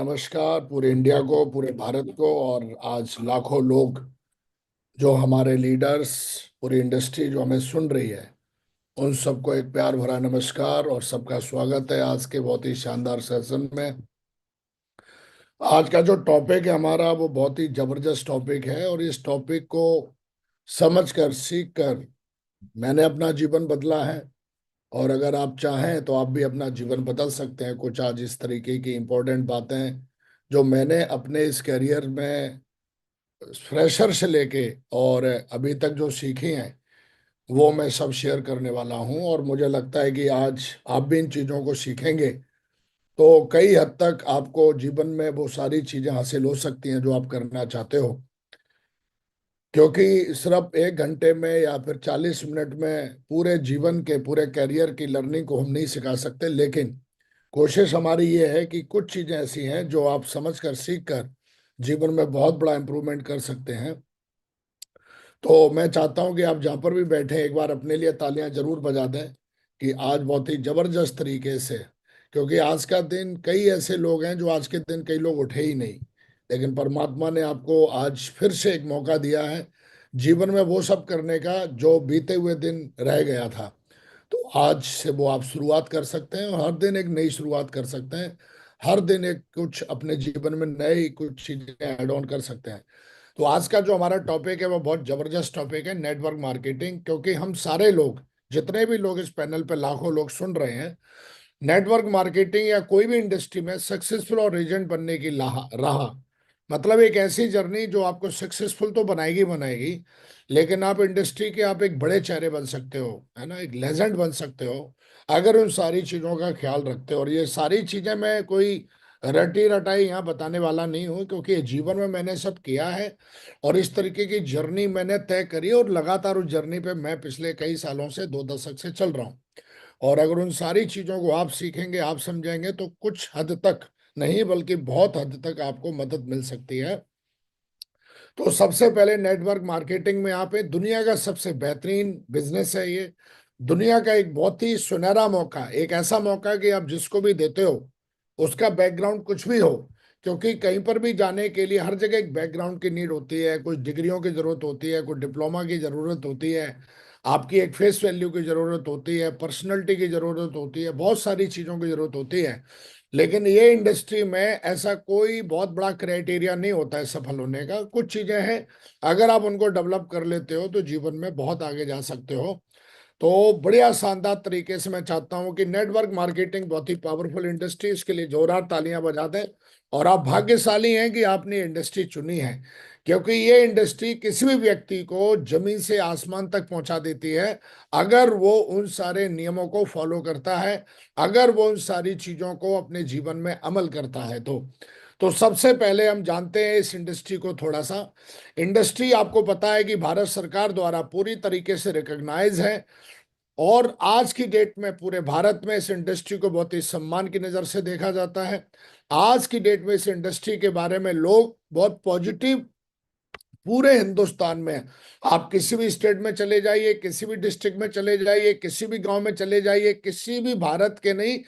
नमस्कार पूरे इंडिया को, पूरे भारत को। और आज लाखों लोग जो हमारे लीडर्स, पूरी इंडस्ट्री जो हमें सुन रही है, उन सबको एक प्यार भरा नमस्कार और सबका स्वागत है आज के बहुत ही शानदार सेशन में। आज का जो टॉपिक है हमारा, वो बहुत ही जबरदस्त टॉपिक है और इस टॉपिक को समझ कर, सीख कर मैंने अपना जीवन बदला है। और अगर आप चाहें तो आप भी अपना जीवन बदल सकते हैं। कुछ आज इस तरीके की इंपॉर्टेंट बातें जो मैंने अपने इस करियर में फ्रेशर से लेके और अभी तक जो सीखी हैं, वो मैं सब शेयर करने वाला हूं। और मुझे लगता है कि आज आप भी इन चीज़ों को सीखेंगे तो कई हद तक आपको जीवन में वो सारी चीज़ें हासिल हो सकती हैं जो आप करना चाहते हो। क्योंकि सिर्फ 1 घंटे में या फिर 40 मिनट में पूरे जीवन के, पूरे करियर की लर्निंग को हम नहीं सिखा सकते, लेकिन कोशिश हमारी ये है कि कुछ चीज़ें ऐसी हैं जो आप समझ कर, सीख कर जीवन में बहुत बड़ा इंप्रूवमेंट कर सकते हैं। तो मैं चाहता हूं कि आप जहां पर भी बैठे एक बार अपने लिए तालियां जरूर बजा दें कि आज बहुत ही जबरदस्त तरीके से, क्योंकि आज का दिन, कई ऐसे लोग हैं जो आज के दिन कई लोग उठे ही नहीं, लेकिन परमात्मा ने आपको आज फिर से एक मौका दिया है जीवन में वो सब करने का जो बीते हुए दिन रह गया था। तो आज से वो आप शुरुआत कर सकते हैं और हर दिन एक नई शुरुआत कर सकते हैं। हर दिन एक कुछ अपने जीवन में नई कुछ चीजें ऐड ऑन कर सकते हैं। तो आज का जो हमारा टॉपिक है वो बहुत जबरदस्त टॉपिक है, नेटवर्क मार्केटिंग। क्योंकि हम सारे लोग, जितने भी लोग इस पैनल पे, लाखों लोग सुन रहे हैं, नेटवर्क मार्केटिंग या कोई भी इंडस्ट्री में सक्सेसफुल और एजेंट बनने की राह, मतलब एक ऐसी जर्नी जो आपको सक्सेसफुल तो बनाएगी बनाएगी, लेकिन आप इंडस्ट्री के आप एक बड़े चेहरे बन सकते हो, है ना, एक लेजेंड बन सकते हो अगर उन सारी चीज़ों का ख्याल रखते हो। और ये सारी चीज़ें मैं कोई रटी रटाई यहाँ बताने वाला नहीं हूँ, क्योंकि ये जीवन में मैंने सब किया है और इस तरीके की जर्नी मैंने तय करी और लगातार उस जर्नी पे मैं पिछले कई सालों से, 2 दशक से चल रहा हूँ। और अगर उन सारी चीजों को आप सीखेंगे, आप समझेंगे, तो कुछ हद तक नहीं बल्कि बहुत हद तक आपको मदद मिल सकती है। तो सबसे पहले नेटवर्क मार्केटिंग में आप, दुनिया का सबसे बेहतरीन बिजनेस है ये। दुनिया का एक बहुत ही सुनहरा मौका, एक ऐसा मौका कि आप जिसको भी देते हो उसका बैकग्राउंड कुछ भी हो, क्योंकि कहीं पर भी जाने के लिए हर जगह एक बैकग्राउंड की नीड होती है, कुछ डिग्रियों की जरूरत होती है, कुछ डिप्लोमा की जरूरत होती है, आपकी एक फेस वैल्यू की जरूरत होती है, पर्सनैलिटी की जरूरत होती है, बहुत सारी चीजों की जरूरत होती है। लेकिन ये इंडस्ट्री में ऐसा कोई बहुत बड़ा क्राइटेरिया नहीं होता है सफल होने का। कुछ चीजें हैं, अगर आप उनको डेवलप कर लेते हो तो जीवन में बहुत आगे जा सकते हो। तो बढ़िया शानदार तरीके से मैं चाहता हूं कि नेटवर्क मार्केटिंग बहुत ही पावरफुल इंडस्ट्री, इसके लिए जोरदार तालियां बजा दें। और आप भाग्यशाली हैं कि आपने इंडस्ट्री चुनी है, क्योंकि ये इंडस्ट्री किसी भी व्यक्ति को जमीन से आसमान तक पहुंचा देती है अगर वो उन सारे नियमों को फॉलो करता है, अगर वो उन सारी चीजों को अपने जीवन में अमल करता है। तो सबसे पहले हम जानते हैं इस इंडस्ट्री को थोड़ा सा। इंडस्ट्री, आपको पता है कि भारत सरकार द्वारा पूरी तरीके से रिकॉग्नाइज है और आज की डेट में पूरे भारत में इस इंडस्ट्री को बहुत ही सम्मान की नज़र से देखा जाता है। आज की डेट में इस इंडस्ट्री के बारे में लोग बहुत पॉजिटिव, पूरे हिंदुस्तान में आप किसी भी स्टेट में चले जाइए, किसी भी डिस्ट्रिक्ट में चले जाइए, किसी भी गांव में चले जाइए, किसी भी भारत के नहीं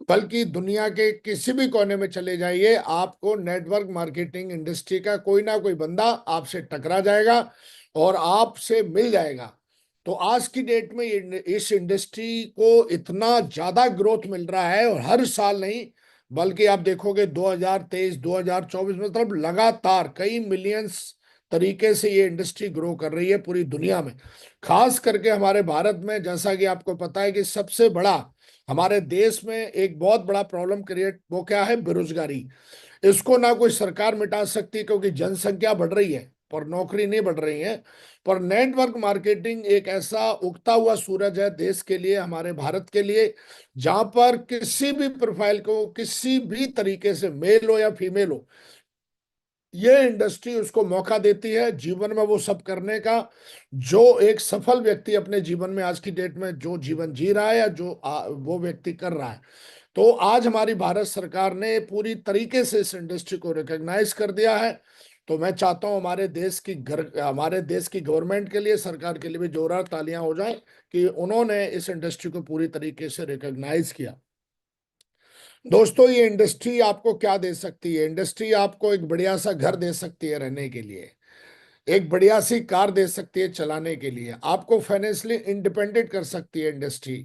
बल्कि दुनिया के किसी भी कोने में चले जाइए, आपको नेटवर्क मार्केटिंग इंडस्ट्री का कोई ना कोई बंदा आपसे टकरा जाएगा और आपसे मिल जाएगा। तो आज की डेट में इस इंडस्ट्री को इतना ज्यादा ग्रोथ मिल रहा है, और हर साल नहीं बल्कि आप देखोगे 2023 2024 में, मतलब लगातार कई मिलियंस तरीके से ये इंडस्ट्री ग्रो कर रही है पूरी दुनिया में। खास करके हमारे भारत में, जैसा कि आपको पता है कि सबसे बड़ा हमारे देश में एक बहुत बड़ा प्रॉब्लम क्रिएट, वो क्या है? बेरोजगारी। इसको ना कोई सरकार मिटा सकती, क्योंकि जनसंख्या बढ़ रही है पर नौकरी नहीं बढ़ रही है। पर नेटवर्क मार्केटिंग एक ऐसा उगता हुआ सूरज है देश के लिए, हमारे भारत के लिए, जहां पर किसी भी प्रोफाइल को, किसी भी तरीके से, मेल हो या फीमेल हो, ये इंडस्ट्री उसको मौका देती है जीवन में वो सब करने का जो एक सफल व्यक्ति अपने जीवन में आज की डेट में जो जीवन जी रहा है या जो वो व्यक्ति कर रहा है। तो आज हमारी भारत सरकार ने पूरी तरीके से इस इंडस्ट्री को रिकॉग्नाइज कर दिया है। तो मैं चाहता हूं हमारे देश की गवर्नमेंट के लिए, सरकार के लिए भी जोरदार तालियां हो जाए कि उन्होंने इस इंडस्ट्री को पूरी तरीके से रिकॉग्नाइज किया। दोस्तों, ये इंडस्ट्री आपको क्या दे सकती है? इंडस्ट्री आपको एक बढ़िया सा घर दे सकती है रहने के लिए, एक बढ़िया सी कार दे सकती है चलाने के लिए, आपको फाइनेंशियली इंडिपेंडेंट कर सकती है इंडस्ट्री।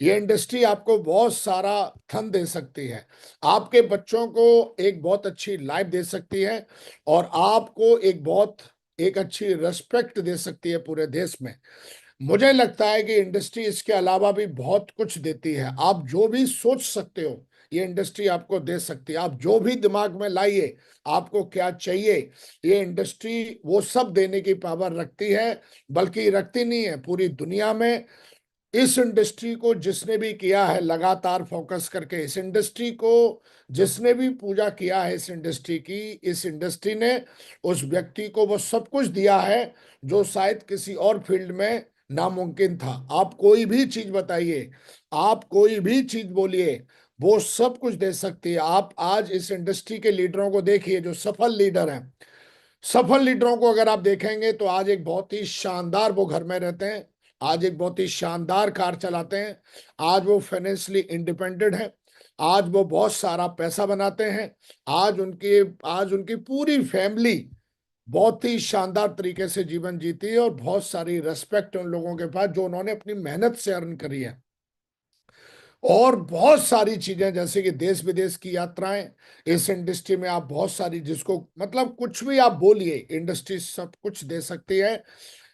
ये इंडस्ट्री आपको बहुत सारा धन दे सकती है, आपके बच्चों को एक बहुत अच्छी लाइफ दे सकती है, और आपको एक अच्छी रेस्पेक्ट दे सकती है पूरे देश में। मुझे लगता है कि इंडस्ट्री इसके अलावा भी बहुत कुछ देती है। आप जो भी सोच सकते हो ये इंडस्ट्री आपको दे सकती है। आप जो भी दिमाग में लाइए, आपको क्या चाहिए, ये इंडस्ट्री वो सब देने की पावर रखती है। बल्कि रखती नहीं है, पूरी दुनिया में इस इंडस्ट्री को जिसने भी किया है लगातार फोकस करके, इस इंडस्ट्री को जिसने भी पूजा किया है, इस इंडस्ट्री की, इस इंडस्ट्री ने उस व्यक्ति को वो सब कुछ दिया है जो शायद किसी और फील्ड में नामुमकिन था। आप कोई भी चीज बताइए, आप कोई भी चीज बोलिए, वो सब कुछ दे सकती है। आप आज इस इंडस्ट्री के लीडरों को देखिए जो सफल लीडर हैं, सफल लीडरों को अगर आप देखेंगे तो आज एक बहुत ही शानदार वो घर में रहते हैं, आज एक बहुत ही शानदार कार चलाते हैं, आज वो फाइनेंशियली इंडिपेंडेंट है, आज वो बहुत सारा पैसा बनाते हैं, आज उनकी पूरी फैमिली बहुत ही शानदार तरीके से जीवन जीती है, और बहुत सारी रेस्पेक्ट उन लोगों के पास जो उन्होंने अपनी मेहनत से अर्न करी है। और बहुत सारी चीजें जैसे कि देश विदेश की यात्राएं, इस इंडस्ट्री में आप बहुत सारी, जिसको मतलब कुछ भी आप बोलिए, इंडस्ट्री सब कुछ दे सकती है।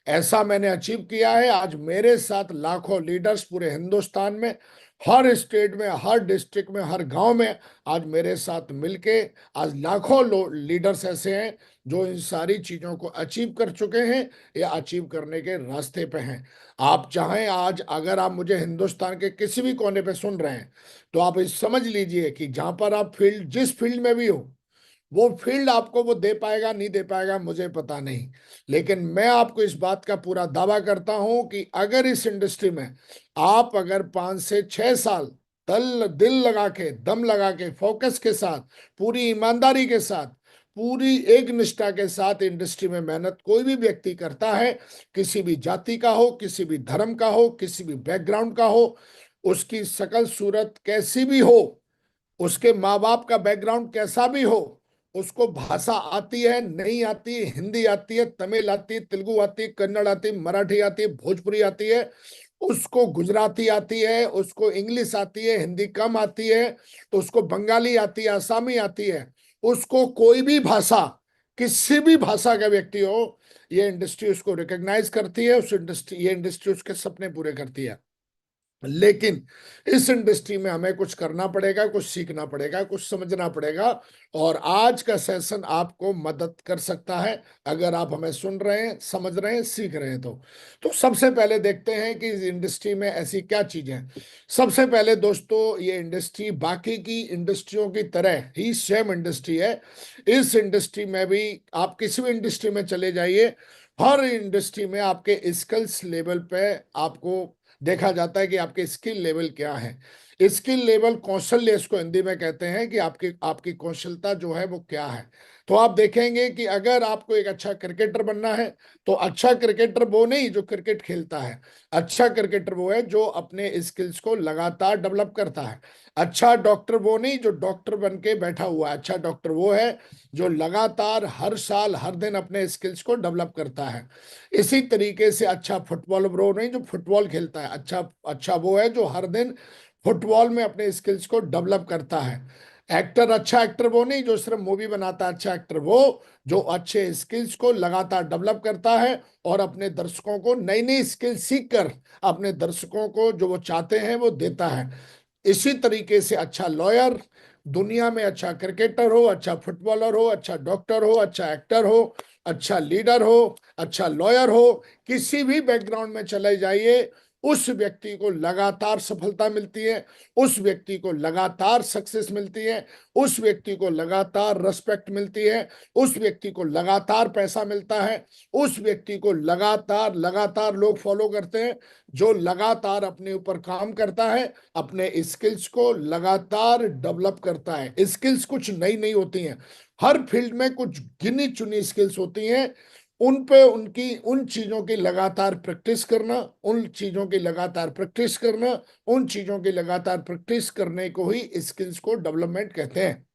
ऐसा मैंने अचीव किया है। आज मेरे साथ लाखों लीडर्स पूरे हिंदुस्तान में, हर स्टेट में, हर डिस्ट्रिक्ट में, हर गांव में आज मेरे साथ मिलके आज लाखों लीडर्स ऐसे हैं जो इन सारी चीजों को अचीव कर चुके हैं या अचीव करने के रास्ते पे हैं। आप चाहें, आज अगर आप मुझे हिंदुस्तान के किसी भी कोने पे सुन रहे हैं, तो आप इस समझ लीजिए कि जहां पर आप जिस फील्ड में भी हो, वो फील्ड आपको वो दे पाएगा नहीं दे पाएगा मुझे पता नहीं, लेकिन मैं आपको इस बात का पूरा दावा करता हूं कि अगर इस इंडस्ट्री में आप अगर 5 से 6 साल दिल लगा के, दम लगा के, फोकस के साथ, पूरी ईमानदारी के साथ, पूरी एक निष्ठा के साथ इंडस्ट्री में मेहनत कोई भी व्यक्ति करता है, किसी भी जाति का हो, किसी भी धर्म का हो, किसी भी बैकग्राउंड का हो, उसकी शकल सूरत कैसी भी हो, उसके माँ बाप का बैकग्राउंड कैसा भी हो, उसको भाषा आती है नहीं आती है, हिंदी आती है, तमिल आती है, तेलुगु आती है, कन्नड़ आती है, मराठी आती है, भोजपुरी आती है, उसको गुजराती आती है, उसको इंग्लिश आती है, हिंदी कम आती है, तो उसको बंगाली आती है, आसामी आती है, उसको कोई भी भाषा, किसी भी भाषा का व्यक्ति हो, ये इंडस्ट्री उसको रिकॉग्नाइज करती है, ये इंडस्ट्री उसके सपने पूरे करती है। लेकिन इस इंडस्ट्री में हमें कुछ करना पड़ेगा, कुछ सीखना पड़ेगा, कुछ समझना पड़ेगा, और आज का सेशन आपको मदद कर सकता है अगर आप हमें सुन रहे हैं, समझ रहे हैं, सीख रहे हैं। तो सबसे पहले देखते हैं कि इस इंडस्ट्री में ऐसी क्या चीजें हैं। सबसे पहले दोस्तों, ये इंडस्ट्री बाकी की इंडस्ट्रियों की तरह ही सेम इंडस्ट्री है। इस इंडस्ट्री में भी आप किसी भी इंडस्ट्री में चले जाइए, हर इंडस्ट्री में आपके स्किल्स लेवल पे आपको देखा जाता है कि आपके स्किल लेवल क्या है। स्किल लेवल, कौशल्य इसको हिंदी में कहते हैं, कि आपकी आपकी कौशलता जो है वो क्या है। तो आप देखेंगे कि अगर आपको एक अच्छा क्रिकेटर बनना है, तो अच्छा क्रिकेटर वो नहीं जो क्रिकेट खेलता है, अच्छा क्रिकेटर वो है जो अपने स्किल्स को लगातार डेवलप करता है। अच्छा डॉक्टर वो नहीं जो डॉक्टर बन के बैठा हुआ है, अच्छा डॉक्टर वो है जो लगातार हर साल हर दिन अपने स्किल्स को डेवलप करता है। इसी तरीके से अच्छा फुटबॉल वो नहीं जो फुटबॉल खेलता है, अच्छा अच्छा वो है जो हर दिन फुटबॉल में अपने स्किल्स को डेवलप करता है। एक्टर, अच्छा एक्टर वो नहीं जो सिर्फ मूवी बनाता है, अच्छा एक्टर वो जो अच्छे स्किल्स को लगातार डेवलप करता है और अपने दर्शकों को नई नई स्किल सीख कर अपने दर्शकों को जो वो चाहते हैं वो देता है। इसी तरीके से अच्छा लॉयर, दुनिया में अच्छा क्रिकेटर हो, अच्छा फुटबॉलर हो, अच्छा डॉक्टर हो, अच्छा एक्टर हो, अच्छा लीडर हो, अच्छा लॉयर हो, किसी भी बैकग्राउंड में चले जाइए, उस व्यक्ति को लगातार सफलता मिलती है, उस व्यक्ति को लगातार सक्सेस मिलती है, उस व्यक्ति को लगातार रेस्पेक्ट मिलती है, उस व्यक्ति को लगातार पैसा मिलता है, उस व्यक्ति को लगातार लगातार लोग फॉलो करते हैं जो लगातार अपने ऊपर काम करता है, अपने स्किल्स को लगातार डेवलप करता है। स्किल्स कुछ नई नहीं होती हैं, हर फील्ड में कुछ गिनी चुनी स्किल्स होती हैं, उन पे उनकी उन चीजों की लगातार प्रैक्टिस करना, उन चीजों की लगातार प्रैक्टिस करना, उन चीजों की लगातार प्रैक्टिस करने को ही स्किल्स को डेवलपमेंट कहते हैं।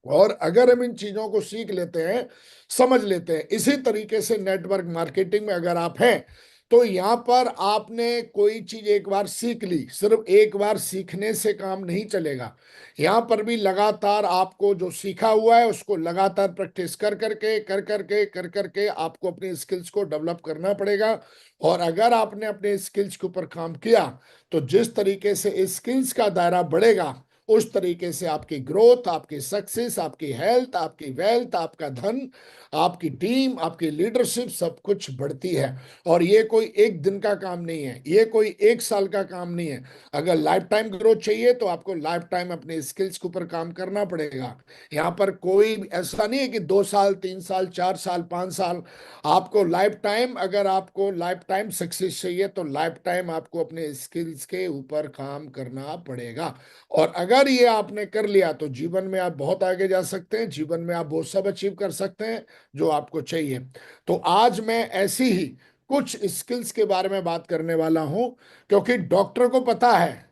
और अगर हम इन चीजों को सीख लेते हैं, समझ लेते हैं, इसी तरीके से नेटवर्क मार्केटिंग में अगर आप हैं, तो यहां पर आपने कोई चीज एक बार सीख ली, सिर्फ एक बार सीखने से काम नहीं चलेगा। यहां पर भी लगातार आपको जो सीखा हुआ है उसको लगातार प्रैक्टिस कर करके आपको अपनी स्किल्स को डेवलप करना पड़ेगा। और अगर आपने अपने स्किल्स के ऊपर काम किया, तो जिस तरीके से स्किल्स का दायरा बढ़ेगा, उस तरीके से आपकी ग्रोथ, आपकी सक्सेस, आपकी हेल्थ, आपकी वेल्थ, आपका धन, आपकी टीम, आपकी लीडरशिप सब कुछ बढ़ती है। और ये कोई एक दिन का काम नहीं है, ये कोई एक साल का काम नहीं है। अगर लाइफ टाइम ग्रोथ चाहिए तो आपको लाइफ टाइम अपने स्किल्स के ऊपर काम करना पड़ेगा। यहाँ पर कोई ऐसा नहीं है कि 2 साल, 3 साल, 4 साल, 5 साल। आपको लाइफ टाइम, अगर आपको लाइफ टाइम सक्सेस चाहिए तो लाइफ टाइम आपको अपने स्किल्स के ऊपर काम करना पड़ेगा। और अगर ये आपने कर लिया तो जीवन में आप बहुत आगे जा सकते हैं, जीवन में आप बहुत सब अचीव कर सकते हैं जो आपको चाहिए। तो आज मैं ऐसी ही कुछ स्किल्स के बारे में बात करने वाला हूं, क्योंकि डॉक्टर को पता है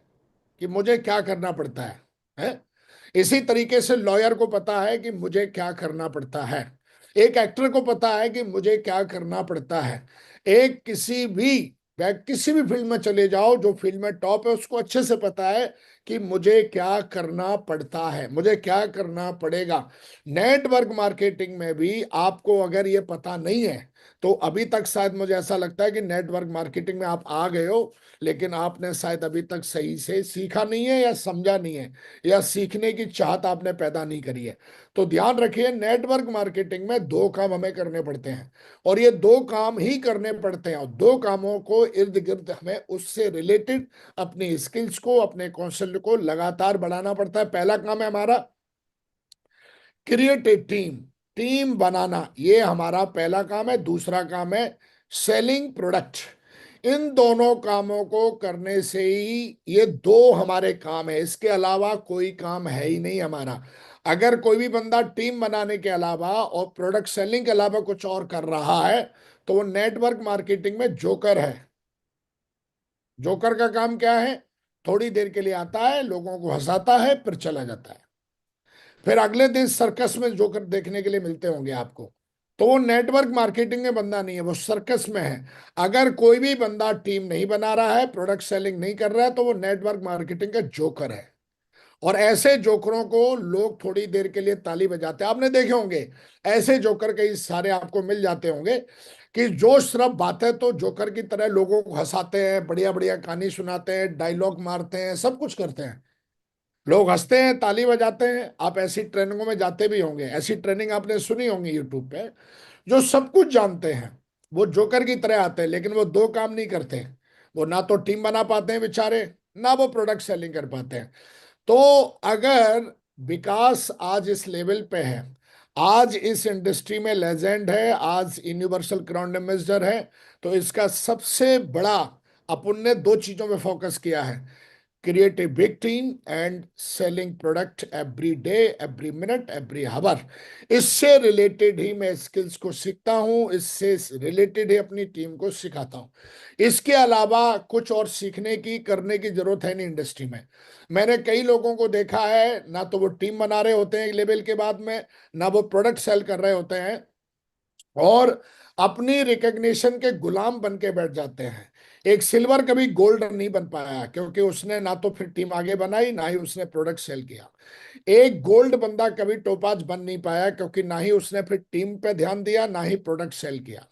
कि मुझे क्या करना पड़ता है? इसी तरीके से लॉयर को पता है कि मुझे क्या करना पड़ता है। एक एक्टर को पता है कि मुझे क्या करना पड़ता है। एक किसी भी किसी भी फील्ड में चले जाओ, जो फील्ड में टॉप है उसको अच्छे से पता है कि मुझे क्या करना पड़ता है, मुझे क्या करना पड़ेगा। नेटवर्क मार्केटिंग में भी आपको अगर ये पता नहीं है, तो अभी तक शायद मुझे ऐसा लगता है कि नेटवर्क मार्केटिंग में आप आ गए हो, लेकिन आपने शायद अभी तक सही से सीखा नहीं है या समझा नहीं है, या सीखने की चाहत आपने पैदा नहीं करी है। तो ध्यान रखिए, नेटवर्क मार्केटिंग में दो काम हमें करने पड़ते हैं, और ये दो काम ही करने पड़ते हैं, और दो कामों को इर्द गिर्द हमें उससे रिलेटेड अपनी स्किल्स को, अपने कौशल को लगातार बढ़ाना पड़ता है। पहला काम है हमारा क्रिएट ए टीम, टीम बनाना, ये हमारा पहला काम है। दूसरा काम है सेलिंग प्रोडक्ट। इन दोनों कामों को करने से ही, ये दो हमारे काम है, इसके अलावा कोई काम है ही नहीं हमारा। अगर कोई भी बंदा टीम बनाने के अलावा और प्रोडक्ट सेलिंग के अलावा कुछ और कर रहा है, तो वो नेटवर्क मार्केटिंग में जोकर है। जोकर का काम क्या है? थोड़ी देर के लिए आता है, लोगों को हंसाता है, फिर चला जाता है। फिर अगले दिन सर्कस में जोकर देखने के लिए मिलते होंगे आपको। तो वो नेटवर्क मार्केटिंग में बंदा नहीं है, वो सर्कस में है। अगर कोई भी बंदा टीम नहीं बना रहा है, प्रोडक्ट सेलिंग नहीं कर रहा है, तो वो नेटवर्क मार्केटिंग का जोकर है। और ऐसे जोकरों को लोग थोड़ी देर के लिए ताली बजाते हैं, आपने देखे होंगे। ऐसे जोकर कई सारे आपको मिल जाते होंगे कि जो सिर्फ बातें तो जोकर की तरह लोगों को हंसाते हैं, बढ़िया बढ़िया कहानी सुनाते हैं, डायलॉग मारते हैं, सब कुछ करते हैं। लोग हंसते हैं, ताली बजाते हैं। आप ऐसी ट्रेनिंगों में जाते भी होंगे, ऐसी ट्रेनिंग आपने सुनी होंगी यूट्यूब पे। जो सब कुछ जानते हैं, वो जोकर की तरह आते हैं, लेकिन वो दो काम नहीं करते। वो ना तो टीम बना पाते हैं बेचारे, ना वो प्रोडक्ट सेलिंग कर पाते हैं। तो अगर विकास आज इस लेवल पे है, आज इस इंडस्ट्री में लेजेंड है, आज यूनिवर्सल क्राउन एम्बेसडर है, तो इसका सबसे बड़ा, अपन ने दो चीजों में फोकस किया है: create a big team and selling product every day, every minute, every hour। इससे रिलेटेड ही मैं स्किल्स को सीखता हूँ, इससे रिलेटेड ही अपनी टीम को सिखाता हूँ। इसके अलावा कुछ और सीखने की, करने की जरूरत है नहीं इंडस्ट्री में। मैंने कई लोगों को देखा है, ना तो वो टीम बना रहे होते हैं एक लेवल के बाद में, ना वो प्रोडक्ट सेल कर रहे होते हैं, और अपनी रिकग्निशन के गुलाम बन के बैठ जाते हैं। एक सिल्वर कभी गोल्ड नहीं बन पाया, क्योंकि उसने ना तो फिर टीम आगे बनाई, ना ही उसने प्रोडक्ट सेल किया। एक गोल्ड बंदा कभी टोपाज बन नहीं पाया, क्योंकि ना ही उसने फिर टीम पे ध्यान दिया, ना ही प्रोडक्ट सेल किया।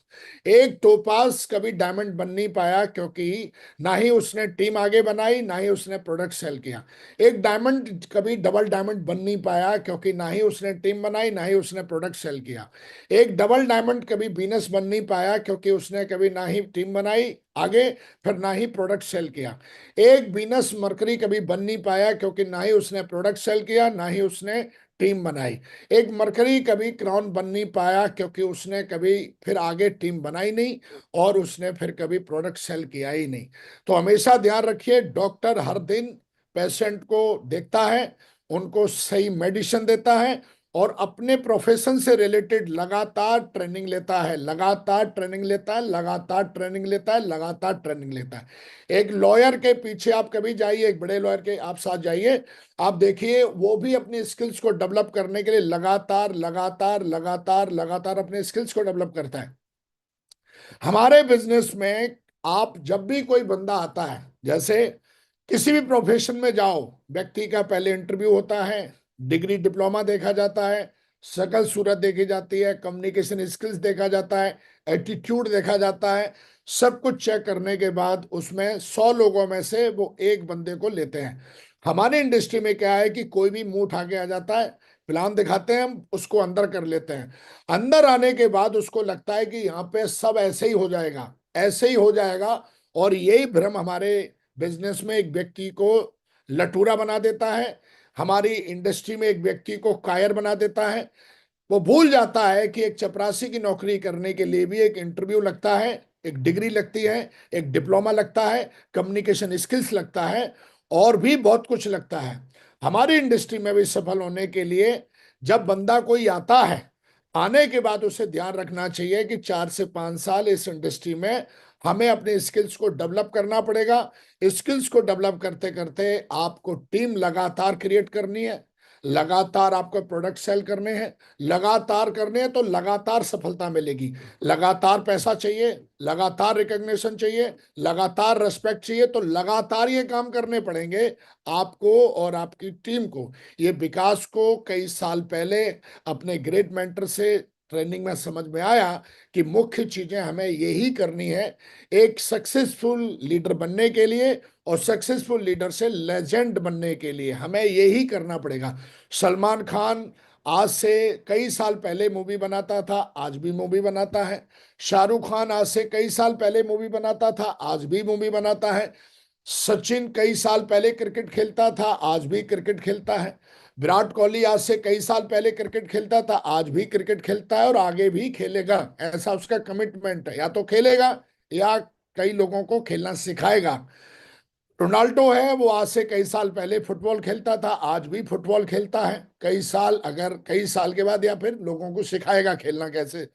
एक टोपाज कभी डायमंड बन नहीं पाया, क्योंकि ना ही उसने टीम आगे बनाई, ना ही उसने प्रोडक्ट सेल किया। एक डायमंड कभी डबल डायमंड बन नहीं पाया, क्योंकि ना ही उसने टीम बनाई, ना ही उसने प्रोडक्ट सेल किया। एक डबल डायमंड कभी बीनस बन नहीं पाया, क्योंकि उसने कभी ना ही टीम बनाई आगे, फिर ना ही प्रोडक्ट सेल किया। एक बीनस मरकरी कभी बन नहीं पाया, क्योंकि ना ही उसने प्रोडक्ट सेल किया, ना ही उसने टीम बनाई। एक मरकरी कभी क्राउन बन नहीं पाया, क्योंकि उसने कभी फिर आगे टीम बनाई नहीं, और उसने फिर कभी प्रोडक्ट सेल किया ही नहीं। तो हमेशा ध्यान रखिए, डॉक्टर हर दिन पेशेंट को देखता है, उनको सही मेडिसिन देता है, और अपने प्रोफेशन से रिलेटेड लगातार ट्रेनिंग लेता है, लगातार ट्रेनिंग लेता है, लगातार ट्रेनिंग लेता है, लगातार ट्रेनिंग लेता है। एक लॉयर के पीछे आप कभी जाइए, एक बड़े लॉयर के आप साथ जाइए, आप देखिए वो भी अपनी स्किल्स को डेवलप करने के लिए लगातार लगातार लगातार लगातार अपने स्किल्स को डेवलप करता है। हमारे बिजनेस में आप जब भी कोई बंदा आता है, जैसे किसी भी प्रोफेशन में जाओ, व्यक्ति का पहले इंटरव्यू होता है, डिग्री डिप्लोमा देखा जाता है, शकल सूरत देखी जाती है, कम्युनिकेशन स्किल्स देखा जाता है, एटीट्यूड देखा जाता है। सब कुछ चेक करने के बाद उसमें 100 लोगों में से वो एक बंदे को लेते हैं। हमारे इंडस्ट्री में क्या है कि कोई भी मुंह उठा के आ जाता है, प्लान दिखाते हैं, हम उसको अंदर कर लेते हैं। अंदर आने के बाद उसको लगता है कि यहाँ पे सब ऐसे ही हो जाएगा, ऐसे ही हो जाएगा। और यही भ्रम हमारे बिजनेस में एक व्यक्ति को लटूरा बना देता है, हमारी इंडस्ट्री में एक व्यक्ति को कायर बना देता है। वो भूल जाता है कि एक चपरासी की नौकरी करने के लिए भी एक इंटरव्यू लगता है, एक डिग्री लगती है, एक डिप्लोमा लगता है, कम्युनिकेशन स्किल्स लगता है, और भी बहुत कुछ लगता है। हमारी इंडस्ट्री में भी सफल होने के लिए जब बंदा कोई आता है, आने के बाद उसे ध्यान रखना चाहिए कि 4 से 5 साल इस इंडस्ट्री में हमें अपने स्किल्स को डेवलप करना पड़ेगा। स्किल्स को डेवलप करते करते आपको टीम लगातार क्रिएट करनी है, लगातार आपको प्रोडक्ट सेल करने हैं, लगातार करने हैं, तो लगातार सफलता मिलेगी। लगातार पैसा चाहिए, लगातार रिकग्निशन चाहिए, लगातार रेस्पेक्ट चाहिए, तो लगातार ये काम करने पड़ेंगे आपको और आपकी टीम को। ये विकास को कई साल पहले अपने ग्रेट मेंटर से ट्रेनिंग में समझ में आया कि मुख्य चीजें हमें यही करनी है एक सक्सेसफुल लीडर बनने के लिए, और सक्सेसफुल लीडर से लेजेंड बनने के लिए हमें यही करना पड़ेगा। सलमान खान आज से कई साल पहले मूवी बनाता था, आज भी मूवी बनाता है। शाहरुख खान आज से कई साल पहले मूवी बनाता था, आज भी मूवी बनाता है। सचिन कई साल पहले क्रिकेट खेलता था, आज भी क्रिकेट खेलता है। विराट कोहली आज से कई साल पहले क्रिकेट खेलता था, आज भी क्रिकेट खेलता है और आगे भी खेलेगा। ऐसा उसका कमिटमेंट है, या तो खेलेगा या कई लोगों को खेलना सिखाएगा। रोनाल्डो है, वो आज से कई साल पहले फुटबॉल खेलता था, आज भी फुटबॉल खेलता है कई साल, अगर कई साल के बाद, या फिर लोगों को सिखाएगा खेलना कैसे।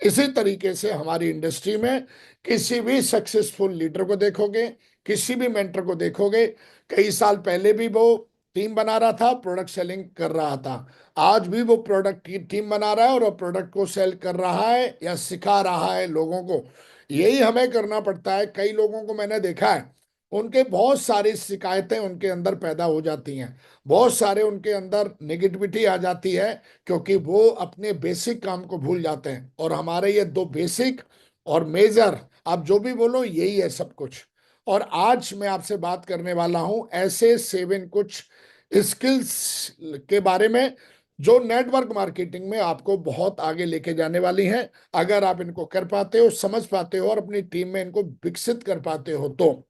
इसी तरीके से हमारी इंडस्ट्री में किसी भी सक्सेसफुल लीडर को देखोगे, किसी भी मेंटर को देखोगे, कई साल पहले भी वो टीम बना रहा था, प्रोडक्ट सेलिंग कर रहा था, आज भी वो प्रोडक्ट की टीम बना रहा है और वो प्रोडक्ट को सेल कर रहा है या सिखा रहा है लोगों को। यही हमें करना पड़ता है। कई लोगों को मैंने देखा है, उनके बहुत सारी शिकायतें उनके अंदर पैदा हो जाती हैं, बहुत सारे उनके अंदर नेगेटिविटी आ जाती है, क्योंकि वो अपने बेसिक काम को भूल जाते हैं। और हमारे ये दो बेसिक और मेजर, आप जो भी बोलो, यही है सब कुछ। और आज मैं आपसे बात करने वाला हूं ऐसे 7 कुछ स्किल्स के बारे में जो नेटवर्क मार्केटिंग में आपको बहुत आगे लेके जाने वाली हैं। अगर आप इनको कर पाते हो, समझ पाते हो और अपनी टीम में इनको विकसित कर पाते हो तो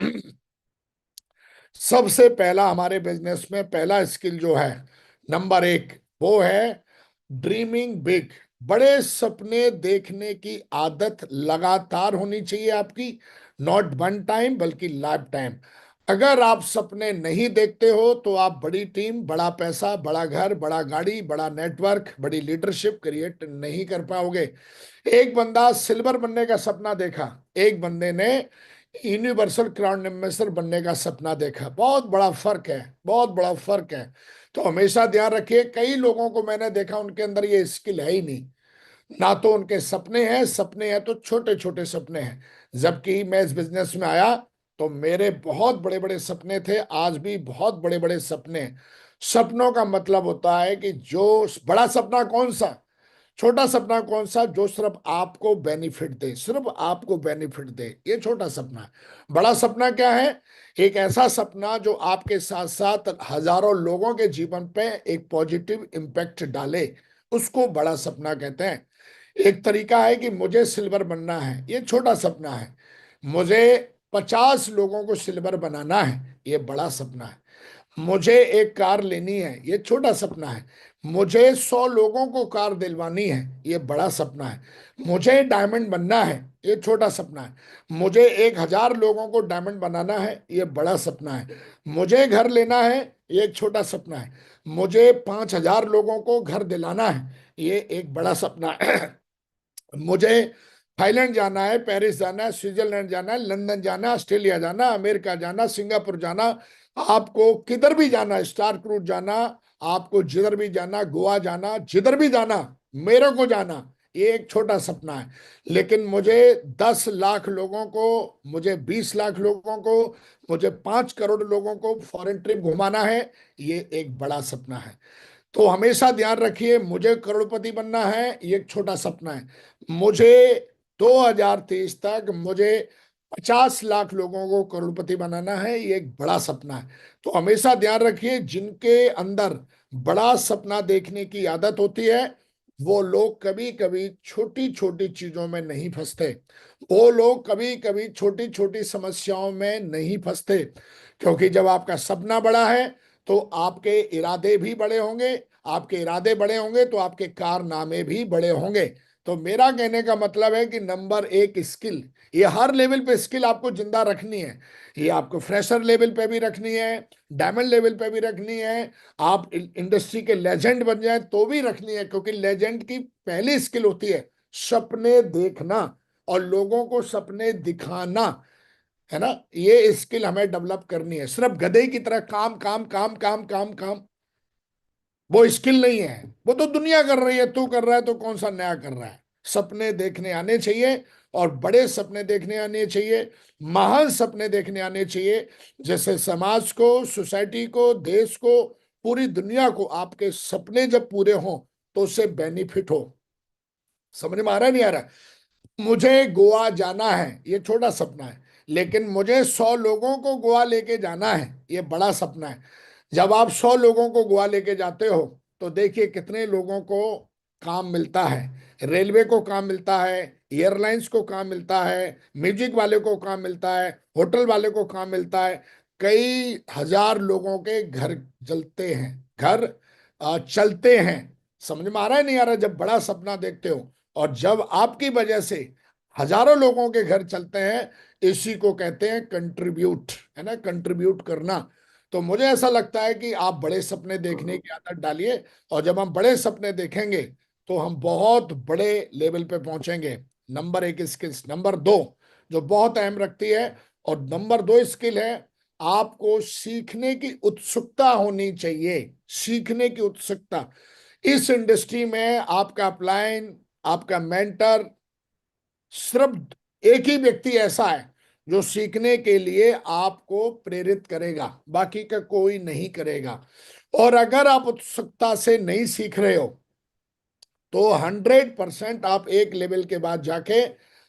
सबसे पहला हमारे बिजनेस में पहला स्किल जो है, नंबर 1, वो है ड्रीमिंग बिग। बड़े सपने देखने की आदत लगातार होनी चाहिए आपकी, नॉट वन टाइम बल्कि लाइफ टाइम। अगर आप सपने नहीं देखते हो तो आप बड़ी टीम, बड़ा पैसा, बड़ा घर, बड़ा गाड़ी, बड़ा नेटवर्क, बड़ी लीडरशिप क्रिएट नहीं कर पाओगे। एक बंदा सिल्वर बनने का सपना देखा, एक बंदे ने यूनिवर्सल क्राउन एम्बेसडर बनने का सपना देखा। बहुत बड़ा फर्क है, बहुत बड़ा फर्क है। तो हमेशा ध्यान रखिए, कई लोगों को मैंने देखा उनके अंदर ये स्किल है ही नहीं, ना तो उनके सपने हैं, सपने हैं तो छोटे छोटे सपने हैं। जबकि मैं इस बिजनेस में आया तो मेरे बहुत बड़े बड़े सपने थे, आज भी बहुत बड़े बड़े सपने हैं। सपनों का मतलब होता है कि जो बड़ा सपना कौन सा, छोटा सपना कौन सा, जो सिर्फ आपको बेनिफिट दे, सिर्फ आपको बेनिफिट दे, ये छोटा सपना है। बड़ा सपना क्या है? एक ऐसा सपना जो आपके साथ साथ हजारों लोगों के जीवन पे एक पॉजिटिव इम्पैक्ट डाले, उसको बड़ा सपना कहते हैं। एक तरीका है कि मुझे सिल्वर बनना है, ये छोटा सपना है। मुझे 50 लोगों को सिल्वर बनाना है, ये बड़ा सपना है। मुझे एक कार लेनी है, ये छोटा सपना है। मुझे 100 लोगों को कार दिलवानी है, ये बड़ा सपना है। मुझे डायमंड बनना है, ये छोटा सपना है। मुझे 1000 लोगों को डायमंड बनाना है, ये बड़ा सपना है। मुझे घर लेना है, ये एक छोटा सपना है। मुझे 5,000 लोगों को घर दिलाना है, ये एक बड़ा सपना है। मुझे थाईलैंड जाना है, पेरिस जाना है, स्विट्जरलैंड जाना है, लंदन जाना है, ऑस्ट्रेलिया जाना, अमेरिका जाना, सिंगापुर जाना, आपको किधर भी जाना, स्टार क्रूज जाना, आपको जिधर भी जाना, गोवा जाना, जिधर भी जाना, मेरे को जाना, ये एक छोटा सपना है। लेकिन मुझे 10 लाख लोगों को, मुझे 20 लाख लोगों को, मुझे 5 करोड़ लोगों को फॉरेन ट्रिप घुमाना है, ये एक बड़ा सपना है। तो हमेशा ध्यान रखिए, मुझे करोड़पति बनना है, ये एक छोटा सपना है। मुझे 2023 तक मुझे 50 लाख लोगों को करोड़पति बनाना है, ये एक बड़ा सपना है। तो हमेशा ध्यान रखिए, जिनके अंदर बड़ा सपना देखने की आदत होती है, वो लोग कभी कभी छोटी छोटी चीजों में नहीं फंसते। वो लोग कभी कभी छोटी छोटी समस्याओं में नहीं फंसते, क्योंकि जब आपका सपना बड़ा है तो आपके इरादे भी बड़े होंगे। आपके इरादे बड़े होंगे तो आपके कारनामे भी बड़े होंगे। तो मेरा कहने का मतलब है कि नंबर एक स्किल, ये हर लेवल पे स्किल आपको जिंदा रखनी है। ये आपको फ्रेशर लेवल पे भी रखनी है, डायमंड लेवल पे भी रखनी है, आप इंडस्ट्री के लेजेंड बन जाए तो भी रखनी है। क्योंकि लेजेंड की पहली स्किल होती है सपने देखना और लोगों को सपने दिखाना, है ना। ये स्किल हमें डेवलप करनी है। सिर्फ गधे की तरह काम काम काम काम काम काम, वो स्किल नहीं है। वो तो दुनिया कर रही है, तू कर रहा है तो कौन सा नया कर रहा है। सपने देखने आने चाहिए, और बड़े सपने देखने आने चाहिए, महान सपने देखने आने चाहिए, जैसे समाज को, सोसाइटी को, देश को, पूरी दुनिया को आपके सपने जब पूरे हों तो उससे बेनिफिट हो। समझ में आ रहा है नहीं आ रहा? मुझे गोवा जाना है, ये छोटा सपना है। लेकिन मुझे 100 लोगों को गोवा लेके जाना है, ये बड़ा सपना है। जब आप 100 लोगों को गोवा लेके जाते हो तो देखिए कितने लोगों को काम मिलता है। रेलवे को काम मिलता है, एयरलाइंस को काम मिलता है, म्यूजिक वाले को काम मिलता है, होटल वाले को काम मिलता है। कई हजार लोगों के घर जलते हैं, घर चलते हैं। समझ में आ रहा है नहीं आ रहा? जब बड़ा सपना देखते हो और जब आपकी वजह से हजारों लोगों के घर चलते हैं, इसी को कहते हैं कंट्रीब्यूट, है ना, कंट्रीब्यूट करना। तो मुझे ऐसा लगता है कि आप बड़े सपने देखने की आदत डालिए, और जब हम बड़े सपने देखेंगे तो हम बहुत बड़े लेवल पे पहुंचेंगे। नंबर एक स्किल्स। नंबर दो जो बहुत अहम रखती है, और नंबर दो स्किल है, आपको सीखने की उत्सुकता होनी चाहिए। सीखने की उत्सुकता। इस इंडस्ट्री में आपका अपलाइन, आपका मेंटर, सिर्फ एक ही व्यक्ति ऐसा है जो सीखने के लिए आपको प्रेरित करेगा, बाकी का कोई नहीं करेगा। और अगर आप उत्सुकता से नहीं सीख रहे हो तो 100% आप एक लेवल के बाद जाके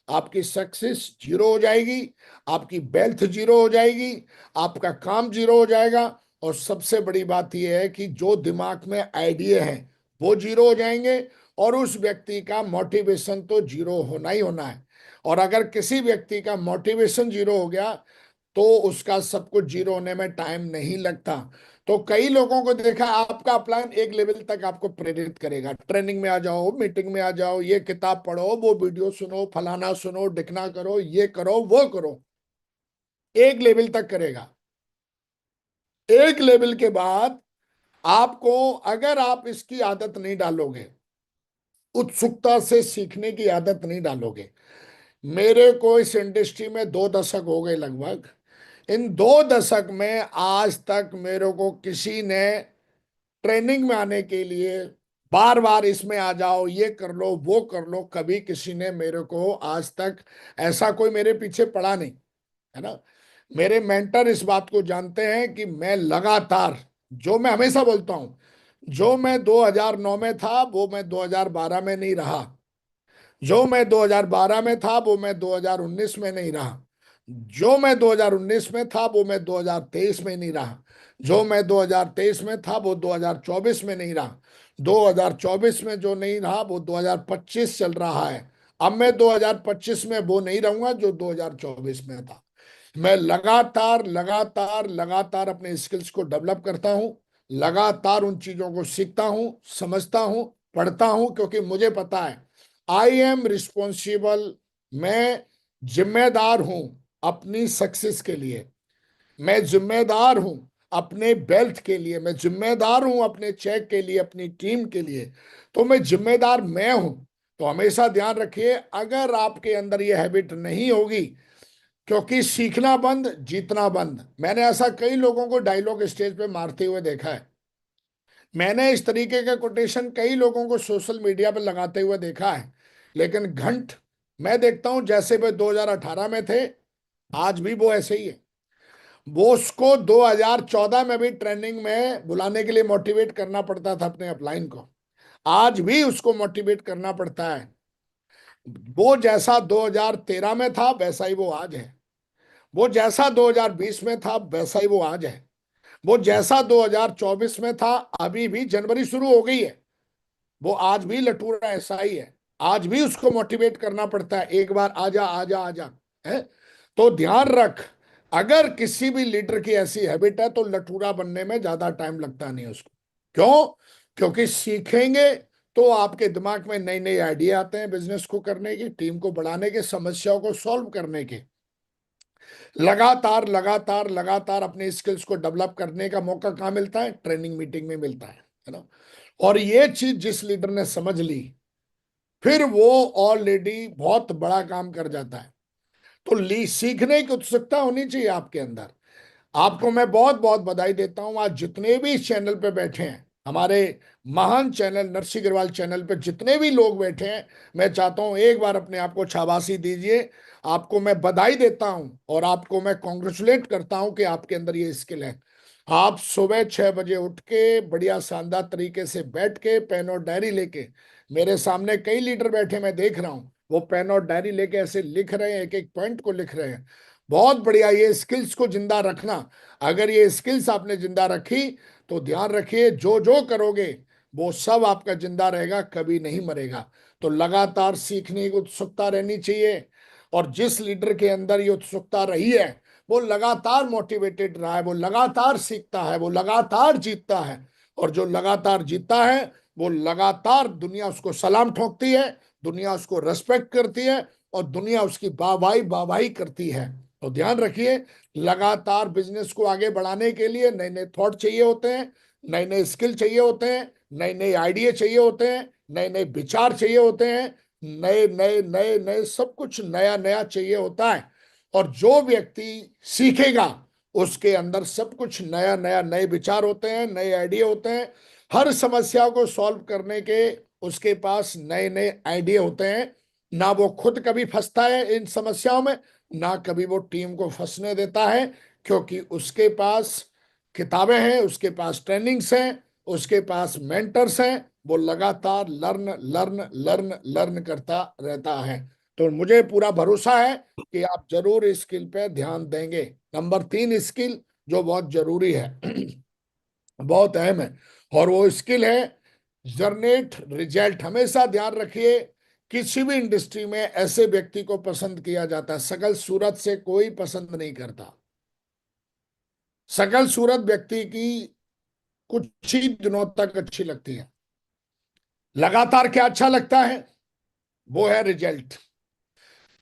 आपकी सक्सेस जीरो हो जाएगी, आपकी वेल्थ जीरो हो जाएगी, आपका काम जीरो हो जाएगा। और सबसे बड़ी बात यह है कि जो दिमाग में आइडिया है वो जीरो हो जाएंगे, और उस व्यक्ति का मोटिवेशन तो जीरो होना ही होना है। और अगर किसी व्यक्ति का मोटिवेशन जीरो हो गया तो उसका सब कुछ जीरो होने में टाइम नहीं लगता। तो कई लोगों को देखा, आपका प्लान एक लेवल तक आपको प्रेरित करेगा, ट्रेनिंग में आ जाओ, मीटिंग में आ जाओ, ये किताब पढ़ो, वो वीडियो सुनो, फलाना सुनो, डिकना करो, ये करो, वो करो, एक लेवल तक करेगा। एक लेवल के बाद आपको, अगर आप इसकी आदत नहीं डालोगे, उत्सुकता से सीखने की आदत नहीं डालोगे। मेरे को इस इंडस्ट्री में 2 दशक हो गए लगभग। इन 2 दशक में आज तक मेरे को किसी ने ट्रेनिंग में आने के लिए बार बार इसमें आ जाओ, ये कर लो, वो कर लो, कभी किसी ने मेरे को आज तक ऐसा कोई मेरे पीछे पड़ा नहीं, है ना। मेरे मेंटर इस बात को जानते हैं कि मैं लगातार, जो मैं हमेशा बोलता हूं, जो मैं 2009 में था वो मैं 2012 में नहीं रहा। जो मैं 2012 में था वो मैं 2019 में नहीं रहा। जो मैं 2019 में था वो मैं 2023 में नहीं रहा। जो मैं 2023 में था वो 2024 में नहीं रहा। 2024 में जो नहीं रहा वो 2025 चल रहा है। अब मैं 2025 में वो नहीं रहूंगा जो 2024 में था। मैं लगातार लगातार लगातार अपने स्किल्स को डेवलप करता हूं, लगातार उन चीजों को सीखता हूं, समझता हूं, पढ़ता हूं, क्योंकि मुझे पता है आई एम रिस्पॉन्सिबल। मैं जिम्मेदार हूं अपनी सक्सेस के लिए। मैं जिम्मेदार हूं अपने वेल्थ के लिए, मैं जिम्मेदार हूं अपने चेक के लिए, अपनी टीम के लिए, तो मैं जिम्मेदार मैं हूं। तो हमेशा ध्यान रखिए, अगर आपके अंदर ये हैबिट नहीं होगी, क्योंकि सीखना बंद जीतना बंद, मैंने ऐसा कई लोगों को डायलॉग स्टेज पे मारते हुए देखा है। मैंने इस तरीके का कोटेशन कई लोगों को सोशल मीडिया पर लगाते हुए देखा है। लेकिन घंट मैं देखता हूं जैसे वे 2018 में थे, आज भी वो ऐसे ही है। वो उसको 2014 में भी ट्रेनिंग में बुलाने के लिए मोटिवेट करना पड़ता था अपने अपलाइन को, आज भी उसको मोटिवेट करना पड़ता है। वो जैसा 2013 में था वैसा ही वो आज है, वो जैसा 2020 में था वैसा ही वो आज है, वो जैसा 2024 में था, अभी भी जनवरी शुरू हो गई है, वो आज भी लटूरा ऐसा ही है। आज भी उसको मोटिवेट करना पड़ता है, एक बार आजा आजा आजा, है। तो ध्यान रख, अगर किसी भी लीडर की ऐसी हैबिट है तो लटूरा बनने में ज्यादा टाइम लगता नहीं उसको। क्यों? क्योंकि सीखेंगे तो आपके दिमाग में नई नई आइडिया आते हैं, बिजनेस को करने की, टीम को बढ़ाने के, समस्याओं को सॉल्व करने के। लगातार लगातार लगातार अपने स्किल्स को डेवलप करने का मौका कहाँ मिलता है? ट्रेनिंग मीटिंग में मिलता है ना। और ये चीज जिस लीडर ने समझ ली, फिर वो ऑलरेडी बहुत बड़ा काम कर जाता है। तो सीखने की उत्सुकता होनी चाहिए आपके अंदर। आपको मैं बहुत बहुत बधाई देता हूं, आज जितने भी इस चैनल पे बैठे हैं, हमारे महान चैनल नरसिंह अग्रवाल चैनल पे जितने भी लोग बैठे हैं, मैं चाहता हूं एक बार अपने आप को शाबाशी दीजिए। आपको मैं बधाई देता हूं और आपको मैं कॉन्ग्रेचुलेट करता हूं कि आपके अंदर ये स्किल है। आप सुबह 6 बजे उठ के बढ़िया शानदार तरीके से बैठ के पेन और डायरी लेके, मेरे सामने कई लीडर बैठे मैं देख रहा हूं, वो पेन और डायरी लेके ऐसे लिख रहे हैं, एक एक पॉइंट को लिख रहे हैं। बहुत बढ़िया, ये स्किल्स को जिंदा रखना। अगर ये स्किल्स आपने जिंदा रखी तो ध्यान रखिए, जो जो करोगे वो सब आपका जिंदा रहेगा, कभी नहीं मरेगा। तो लगातार सीखने की उत्सुकता रहनी चाहिए। और जिस लीडर के अंदर ये उत्सुकता रही है, वो लगातार मोटिवेटेड रहा है, वो लगातार सीखता है, वो लगातार जीतता है। और जो लगातार जीतता है, वो लगातार दुनिया उसको सलाम ठोकती है, दुनिया उसको रेस्पेक्ट करती है, और दुनिया उसकी वाहवाही वाहवाही करती है। तो ध्यान रखिए, लगातार बिजनेस को आगे बढ़ाने के लिए नए नए थॉट चाहिए होते हैं, नए नए स्किल चाहिए होते हैं, नए नए आइडिया चाहिए होते हैं, नए नए विचार चाहिए होते हैं, नए नए नए नए सब कुछ नया नया चाहिए होता है। और जो व्यक्ति सीखेगा उसके अंदर सब कुछ नया नया, नए विचार होते हैं, नए आइडिया होते हैं। हर समस्या को सॉल्व करने के उसके पास नए नए आइडिया होते हैं। ना वो खुद कभी फंसता है इन समस्याओं में, ना कभी वो टीम को फंसने देता है, क्योंकि उसके पास किताबें हैं, उसके पास ट्रेनिंग्स हैं, उसके पास मेंटर्स हैं। वो लगातार लर्न लर्न लर्न लर्न करता रहता है। तो मुझे पूरा भरोसा है कि आप जरूर इस स्किल पे ध्यान देंगे। नंबर 3 स्किल जो बहुत जरूरी है, बहुत अहम है, और वो स्किल है जनरेट रिजल्ट। हमेशा ध्यान रखिए, किसी भी इंडस्ट्री में ऐसे व्यक्ति को पसंद किया जाता है, सकल सूरत से कोई पसंद नहीं करता। सकल सूरत व्यक्ति की कुछ ही दिनों तक अच्छी लगती है। लगातार क्या अच्छा लगता है? वो है रिजल्ट।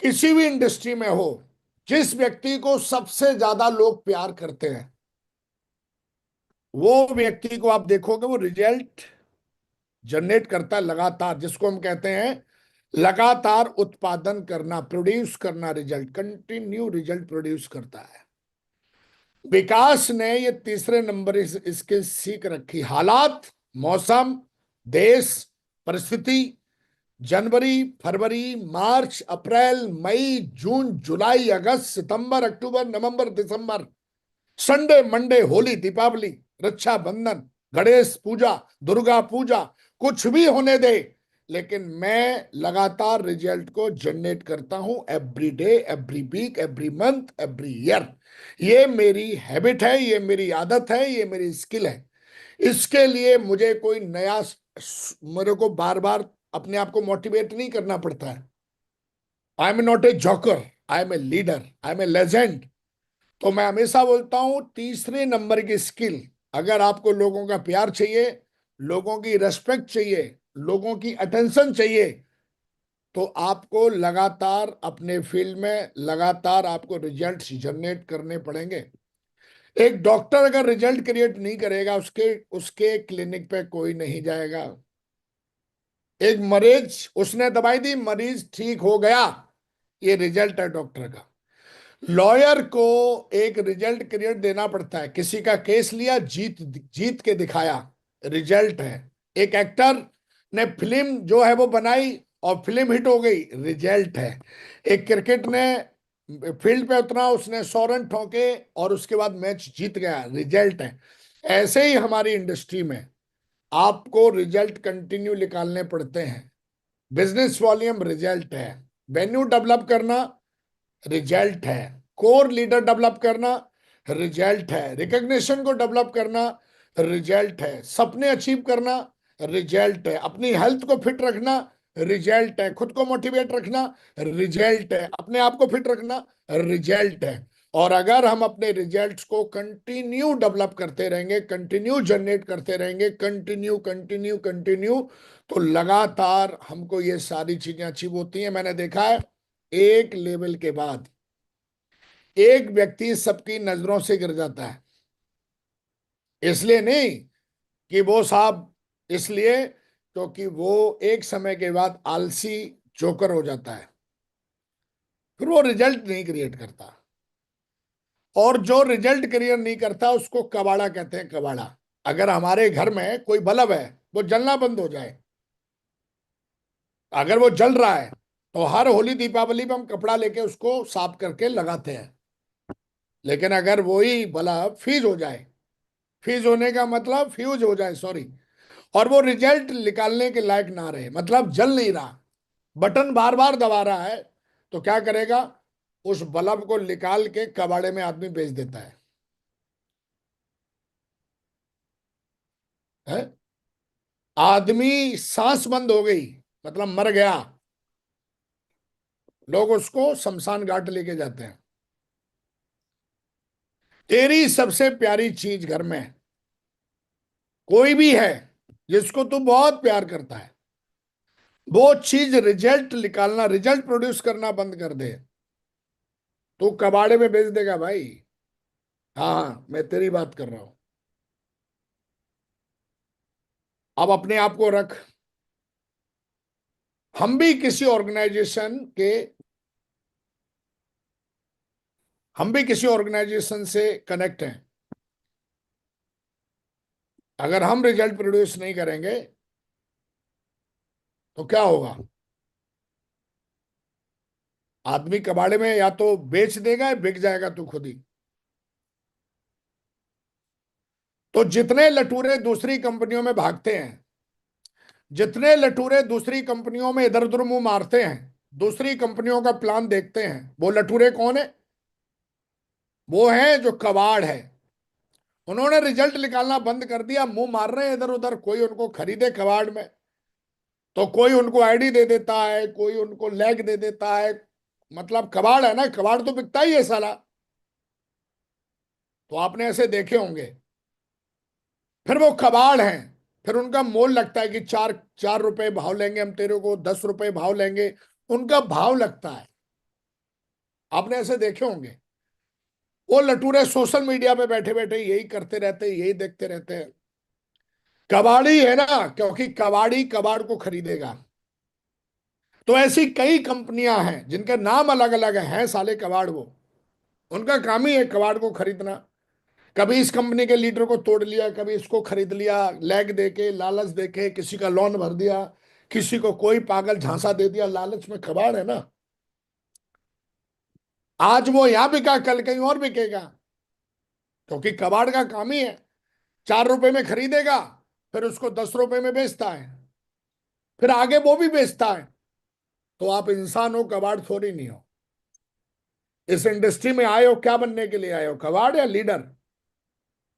किसी भी इंडस्ट्री में हो, जिस व्यक्ति को सबसे ज्यादा लोग प्यार करते हैं, वो व्यक्ति को आप देखोगे वो रिजल्ट जनरेट करता है लगातार, जिसको हम कहते हैं लगातार उत्पादन करना, प्रोड्यूस करना, रिजल्ट, कंटिन्यू रिजल्ट प्रोड्यूस करता है। विकास ने ये तीसरे नंबर इसके सीख रखी, हालात, मौसम, देश, परिस्थिति, जनवरी, फरवरी, मार्च, अप्रैल, मई, जून, जुलाई, अगस्त, सितंबर, अक्टूबर, नवंबर, दिसंबर, संडे, मंडे, होली, दीपावली, रक्षाबंधन, गणेश पूजा, दुर्गा पूजा, कुछ भी होने दे, लेकिन मैं लगातार रिजल्ट को जनरेट करता हूं, every day, every week, every month, every year. ये मेरी हैबिट है, ये मेरी आदत है, ये मेरी स्किल है। इसके लिए मुझे कोई नया, मेरे को बार बार अपने आप को मोटिवेट नहीं करना पड़ता है। I am not a joker, I am a leader, I am a legend. तो मैं हमेशा बोलता हूं, तीसरे नंबर की स्किल, अगर आपको लोगों का प्यार चाहिए, लोगों की रेस्पेक्ट चाहिए, लोगों की अटेंशन चाहिए, तो आपको लगातार अपने फील्ड में लगातार आपको रिजल्ट्स जनरेट करने पड़ेंगे। एक डॉक्टर अगर रिजल्ट क्रिएट नहीं करेगा, उसके उसके क्लिनिक पे कोई नहीं जाएगा। एक मरीज, उसने दवाई दी, मरीज ठीक हो गया, ये रिजल्ट है डॉक्टर का। लॉयर को एक रिजल्ट क्रिएट देना पड़ता है। किसी का केस लिया, जीत जीत के दिखाया, रिजल्ट है। एक एक्टर ने फिल्म जो है वो बनाई और फिल्म हिट हो गई, रिजल्ट है। एक क्रिकेट ने फील्ड पे उतरा, उसने 100 रन ठोके और उसके बाद मैच जीत गया, रिजल्ट है। ऐसे ही हमारी इंडस्ट्री में आपको रिजल्ट कंटिन्यू निकालने पड़ते हैं। बिजनेस वॉल्यूम रिजल्ट है, वेन्यू डेवलप करना रिजल्ट है, कोर लीडर डेवलप करना रिजल्ट है, रिकग्निशन को डेवलप करना रिजल्ट है, सपने अचीव करना रिजल्ट है, अपनी हेल्थ को फिट रखना रिजल्ट है, खुद को मोटिवेट रखना रिजल्ट है, अपने आप को फिट रखना रिजल्ट है। और अगर हम अपने रिजल्ट्स को कंटिन्यू डेवलप करते रहेंगे, कंटिन्यू जनरेट करते रहेंगे, कंटिन्यू कंटिन्यू कंटिन्यू, तो लगातार हमको ये सारी चीजें अचीव होती हैं। मैंने देखा है, एक लेवल के बाद एक व्यक्ति सबकी नजरों से गिर जाता है। इसलिए नहीं कि वो साहब, इसलिए क्योंकि वो एक समय के बाद आलसी जोकर हो जाता है, फिर वो रिजल्ट नहीं क्रिएट करता। और जो रिजल्ट क्रिएट नहीं करता उसको कबाड़ा कहते हैं, कबाड़ा। अगर हमारे घर में कोई बल्ब है, वो जलना बंद हो जाए, अगर वो जल रहा है, तो हर होली दीपावली पे हम कपड़ा लेके उसको साफ करके लगाते हैं। लेकिन अगर वही बल्ब फ्यूज हो जाए, फ्यूज होने का मतलब फ्यूज हो जाए, सॉरी, और वो रिजल्ट निकालने के लायक ना रहे, मतलब जल नहीं रहा, बटन बार बार दबा रहा है, तो क्या करेगा, उस बल्ब को निकाल के कबाड़े में आदमी बेच देता है? आदमी सांस बंद हो गई, मतलब मर गया, लोग उसको शमशान घाट लेके जाते हैं। तेरी सबसे प्यारी चीज घर में कोई भी है जिसको तू बहुत प्यार करता है, वो चीज रिजल्ट निकालना, रिजल्ट प्रोड्यूस करना बंद कर दे, तो कबाड़े में बेच देगा भाई। हाँ हाँ, मैं तेरी बात कर रहा हूं। अब अपने आप को रख, हम भी किसी ऑर्गेनाइजेशन के, हम भी किसी ऑर्गेनाइजेशन से कनेक्ट हैं। अगर हम रिजल्ट प्रोड्यूस नहीं करेंगे तो क्या होगा? आदमी कबाड़े में या तो बेच देगा या बिक जाएगा तू खुद ही। तो जितने लटूरे दूसरी कंपनियों में भागते हैं, जितने लटूरे दूसरी कंपनियों में इधर उधर मुंह मारते हैं, दूसरी कंपनियों का प्लान देखते हैं, वो लटूरे कौन है? वो है जो कबाड़ है। उन्होंने रिजल्ट निकालना बंद कर दिया, मुंह मार रहे हैं इधर उधर, कोई उनको खरीदे कबाड़ में, तो कोई उनको आईडी दे देता है, कोई उनको लेग दे देता है। मतलब कबाड़ है ना, कबाड़ तो बिकता ही है साला। तो आपने ऐसे देखे होंगे। फिर वो कबाड़ हैं, फिर उनका मोल लगता है कि 4 4 रुपए भाव लेंगे हम तेरे को, 10 रुपए भाव लेंगे, उनका भाव लगता है। आपने ऐसे देखे होंगे। वो लटूरे सोशल मीडिया पे बैठे बैठे यही करते रहते हैं, यही देखते रहते हैं। कबाड़ी है ना, क्योंकि कबाड़ी कबाड़ को खरीदेगा। तो ऐसी कई कंपनियां हैं जिनके नाम अलग अलग हैं, साले कबाड़ वो, उनका काम ही है कबाड़ को खरीदना। कभी इस कंपनी के लीडर को तोड़ लिया, कभी इसको खरीद लिया, लैग देके, लालच देके, किसी का लोन भर दिया, किसी को कोई पागल झांसा दे दिया, लालच में कबाड़ है ना। आज वो यहां बिका, कल कहीं और बिकेगा, क्योंकि कबाड़ का काम ही है। 4 रुपए में खरीदेगा, फिर उसको 10 रुपए में बेचता है, फिर आगे वो भी बेचता है। तो आप इंसान हो, कबाड़ थोड़ी नहीं हो। इस इंडस्ट्री में आए हो क्या बनने के लिए आए हो, कबाड़ या लीडर?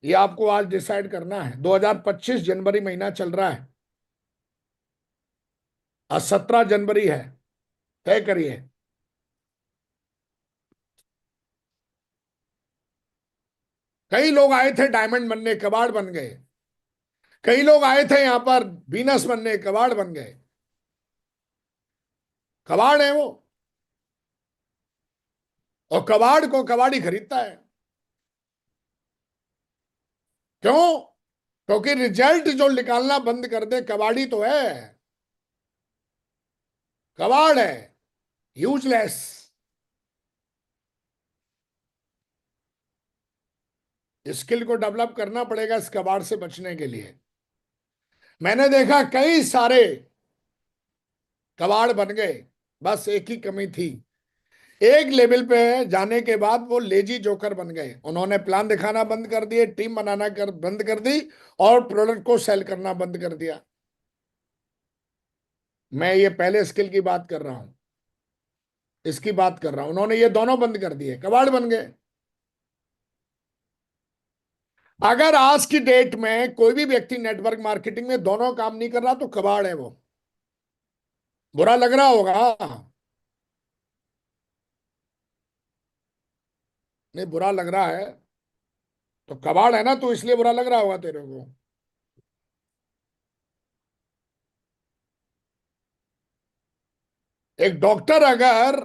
ये आपको आज डिसाइड करना है। 2025 जनवरी महीना चल रहा है, आज 17 जनवरी है, तय करिए। कई लोग आए थे डायमंड बनने, कबाड़ बन गए। कई लोग आए थे यहां पर बीनस बनने, कबाड़ बन गए। कबाड़ है वो, और कबाड़ को कबाड़ी खरीदता है। क्यों? क्योंकि रिजल्ट जो निकालना बंद कर दे, कबाड़ी तो है, कबाड़ है, यूजलेस। स्किल को डेवलप करना पड़ेगा इस कबाड़ से बचने के लिए। मैंने देखा कई सारे कबाड़ बन गए, बस एक ही कमी थी, एक लेवल पे जाने के बाद वो लेजी जोकर बन गए। उन्होंने प्लान दिखाना बंद कर दिए, टीम बनाना बंद कर दी, और प्रोडक्ट को सेल करना बंद कर दिया। मैं ये पहले स्किल की बात कर रहा हूं, इसकी बात कर रहा हूं। उन्होंने ये दोनों बंद कर दिए, कबाड़ बन गए। अगर आज की डेट में कोई भी व्यक्ति नेटवर्क मार्केटिंग में दोनों काम नहीं कर रहा तो कबाड़ है वो। बुरा लग रहा होगा, नहीं बुरा लग रहा है तो कबाड़ है ना, तो इसलिए बुरा लग रहा होगा तेरे को। एक डॉक्टर अगर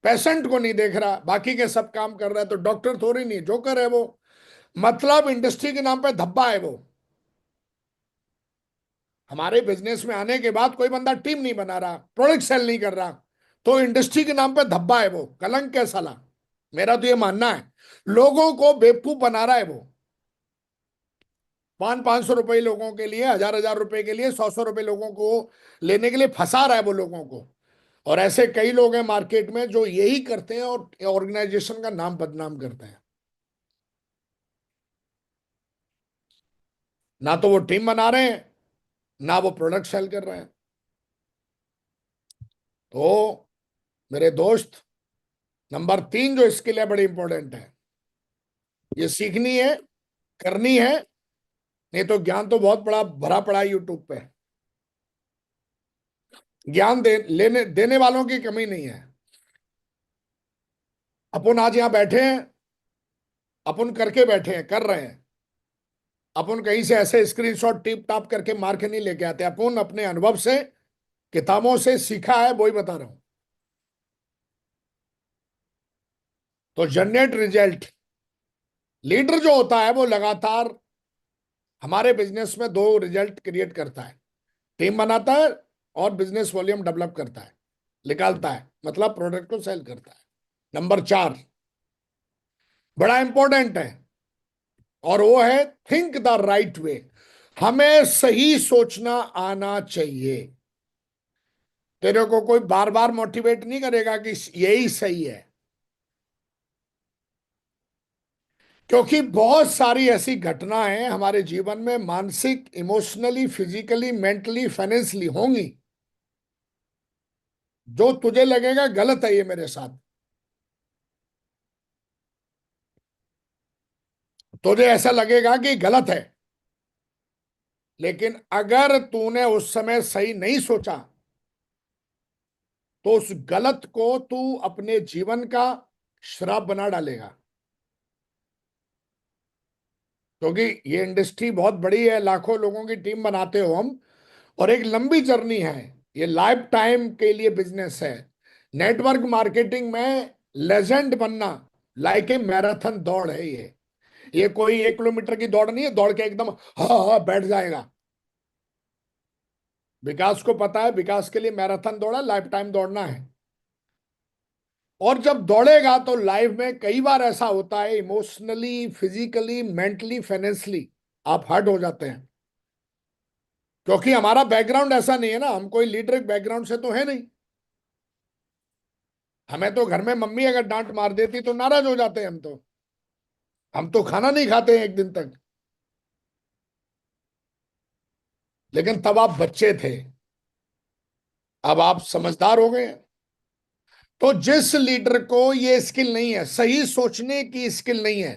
पेशेंट को नहीं देख रहा, बाकी के सब काम कर रहा है, तो डॉक्टर थोड़ी नहीं, जोकर है वो। मतलब इंडस्ट्री के नाम पे धब्बा है वो। हमारे बिजनेस में आने के बाद कोई बंदा टीम नहीं बना रहा, प्रोडक्ट सेल नहीं कर रहा, तो इंडस्ट्री के नाम पे धब्बा है वो, कलंक है साला। मेरा तो ये मानना है, लोगों को बेवकूफ बना रहा है वो। 500-500 रुपए लोगों के लिए, 1000-1000 रुपए के लिए, 100-100 रुपए लोगों को लेने के लिए फंसा रहा है वो लोगों को। और ऐसे कई लोग हैं मार्केट में जो यही करते हैं और ऑर्गेनाइजेशन का नाम बदनाम करते हैं। ना तो वो टीम बना रहे हैं, ना वो प्रोडक्ट सेल कर रहे हैं। तो मेरे दोस्त, नंबर 3 जो स्किल है बड़ी इंपॉर्टेंट है, ये सीखनी है, करनी है। नहीं तो ज्ञान तो बहुत बड़ा भरा पड़ा है यूट्यूब पे, ज्ञान लेने देने वालों की कमी नहीं है। अपन आज यहां बैठे हैं, अपन करके बैठे हैं, कर रहे हैं। अपन कहीं से ऐसे स्क्रीनशॉट टिप टाप करके मार के नहीं लेके आते, अपन अपने अनुभव से, किताबों से सीखा है, वही बता रहा हूं। तो जनरेट रिजल्ट, लीडर जो होता है वो लगातार हमारे बिजनेस में 2 रिजल्ट क्रिएट करता है, टीम बनाता है और बिजनेस वॉल्यूम डेवलप करता है, निकालता है, मतलब प्रोडक्ट को सेल करता है। नंबर 4 बड़ा इंपॉर्टेंट है, और वो है थिंक द राइट वे। हमें सही सोचना आना चाहिए। तेरे को कोई बार बार मोटिवेट नहीं करेगा कि यही सही है, क्योंकि बहुत सारी ऐसी घटनाएं हमारे जीवन में मानसिक, इमोशनली, फिजिकली, मेंटली, फाइनेंशियली होंगी, जो तुझे लगेगा गलत है ये मेरे साथ, तुझे ऐसा लगेगा कि गलत है। लेकिन अगर तूने उस समय सही नहीं सोचा, तो उस गलत को तू अपने जीवन का श्राप बना डालेगा। क्योंकि ये इंडस्ट्री बहुत बड़ी है, लाखों लोगों की टीम बनाते हो हम, और एक लंबी जर्नी है, ये लाइफ टाइम के लिए बिजनेस है। नेटवर्क मार्केटिंग में लेजेंड बनना लाइक ए मैराथन दौड़ है ये कोई 1 किलोमीटर की दौड़ नहीं है, दौड़ के एकदम हाँ हाँ बैठ जाएगा। विकास को पता है, विकास के लिए मैराथन दौड़ा, लाइफ टाइम दौड़ना है। और जब दौड़ेगा तो लाइफ में कई बार ऐसा होता है, इमोशनली, फिजिकली, मेंटली, फाइनेंशियली आप हर्ट हो जाते हैं। क्योंकि हमारा बैकग्राउंड ऐसा नहीं है ना, हम कोई लीडर बैकग्राउंड से तो है नहीं। हमें तो घर में मम्मी अगर डांट मार देती तो नाराज हो जाते हैं हम तो खाना नहीं खाते हैं एक दिन तक। लेकिन तब आप बच्चे थे, अब आप समझदार हो गए हैं। तो जिस लीडर को ये स्किल नहीं है, सही सोचने की स्किल नहीं है,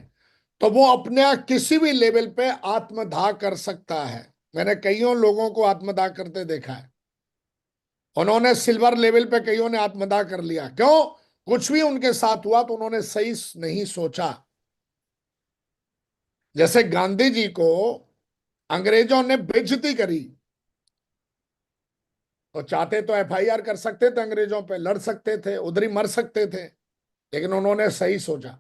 तो वो अपने किसी भी लेवल पे आत्मदाह कर सकता है। मैंने कईयों लोगों को आत्मदाह करते देखा है। उन्होंने सिल्वर लेवल पे कईयों ने आत्मदाह कर लिया, क्यों? कुछ भी उनके साथ हुआ तो उन्होंने सही नहीं सोचा। जैसे गांधी जी को अंग्रेजों ने बेइज्जती करी, तो चाहते तो एफआईआर कर सकते थे, अंग्रेजों पे लड़ सकते थे, उधर ही मर सकते थे, लेकिन उन्होंने सही सोचा।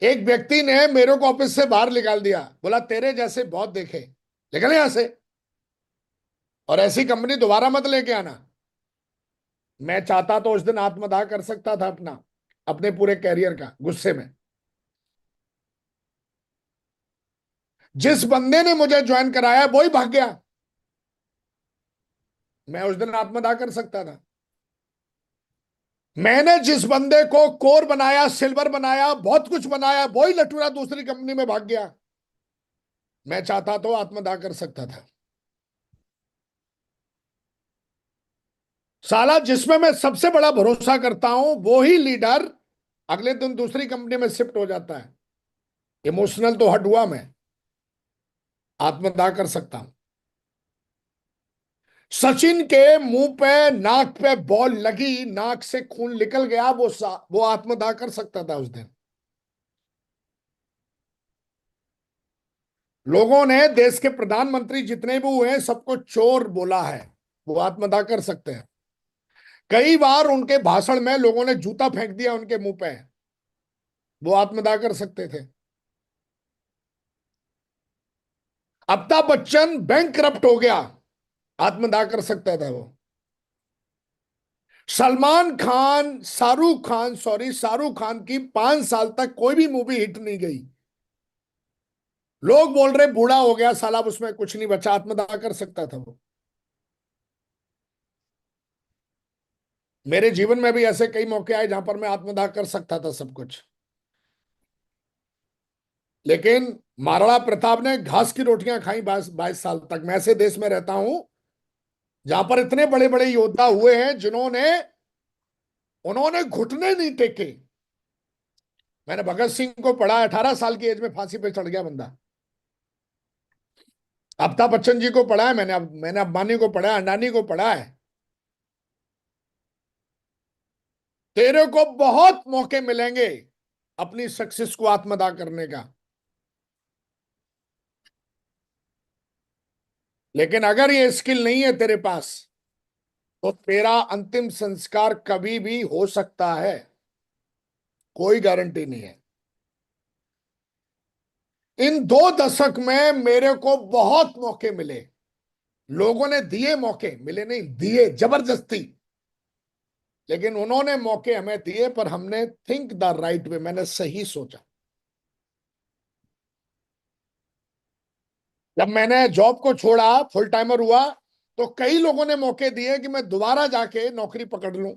एक व्यक्ति ने मेरे को ऑफिस से बाहर निकाल दिया, बोला तेरे जैसे बहुत देखे, निकल यहां से, और ऐसी कंपनी दोबारा मत लेके आना। मैं चाहता तो उस दिन आत्मदाह कर सकता था अपना, अपने पूरे कैरियर का, गुस्से में। जिस बंदे ने मुझे ज्वाइन कराया वो ही भाग गया, मैं उस दिन आत्मदाह कर सकता था। मैंने जिस बंदे को कोर बनाया, सिल्वर बनाया, बहुत कुछ बनाया, वो ही लटूरा दूसरी कंपनी में भाग गया। मैं चाहता तो आत्मदाह कर सकता था। साला जिसमें मैं सबसे बड़ा भरोसा करता हूं वो ही लीडर अगले दिन दूसरी कंपनी में शिफ्ट हो जाता है। इमोशनल तो हट हुआ मैं, आत्मदाह कर सकता हूं। सचिन के मुंह पे, नाक पे बॉल लगी, नाक से खून निकल गया, वो आत्मदाह कर सकता था उस दिन। लोगों ने देश के प्रधानमंत्री जितने भी हुए हैं सबको चोर बोला है, वो आत्मदाह कर सकते हैं। कई बार उनके भाषण में लोगों ने जूता फेंक दिया उनके मुंह पे, वो आत्मदाह कर सकते थे। अमिताभ बच्चन बैंक करप्ट हो गया, आत्मदाह कर सकता था वो। सलमान खान, शाहरुख खान, सॉरी, शाहरुख खान की 5 साल तक कोई भी मूवी हिट नहीं गई। लोग बोल रहे बूढ़ा हो गया साला, उसमें कुछ नहीं बचा, आत्मदाह कर सकता था वो। मेरे जीवन में भी ऐसे कई मौके आए जहां पर मैं आत्मदाह कर सकता था सब कुछ। लेकिन महाराणा प्रताप ने घास की रोटियां खाई 22 22 साल तक। मैं ऐसे देश में रहता हूं जहां पर इतने बड़े बड़े योद्धा हुए हैं जिन्होंने, उन्होंने घुटने नहीं टेके। मैंने भगत सिंह को पढ़ा, 18 साल की एज में फांसी पे चढ़ गया बंदा। अमिताभ बच्चन जी को पढ़ा है मैंने अंबानी को पढ़ा है, अंडानी को पढ़ा है। तेरे को बहुत मौके मिलेंगे अपनी सक्सेस को आत्मदाह करने का, लेकिन अगर ये स्किल नहीं है तेरे पास तो तेरा अंतिम संस्कार कभी भी हो सकता है, कोई गारंटी नहीं है। इन 2 दशक में मेरे को बहुत मौके मिले, लोगों ने दिए मौके, मिले नहीं, दिए जबरदस्ती। लेकिन उन्होंने मौके हमें दिए पर हमने थिंक द राइट वे, मैंने सही सोचा। जब मैंने जॉब को छोड़ा, फुल टाइमर हुआ, तो कई लोगों ने मौके दिए कि मैं दोबारा जाके नौकरी पकड़ लूं।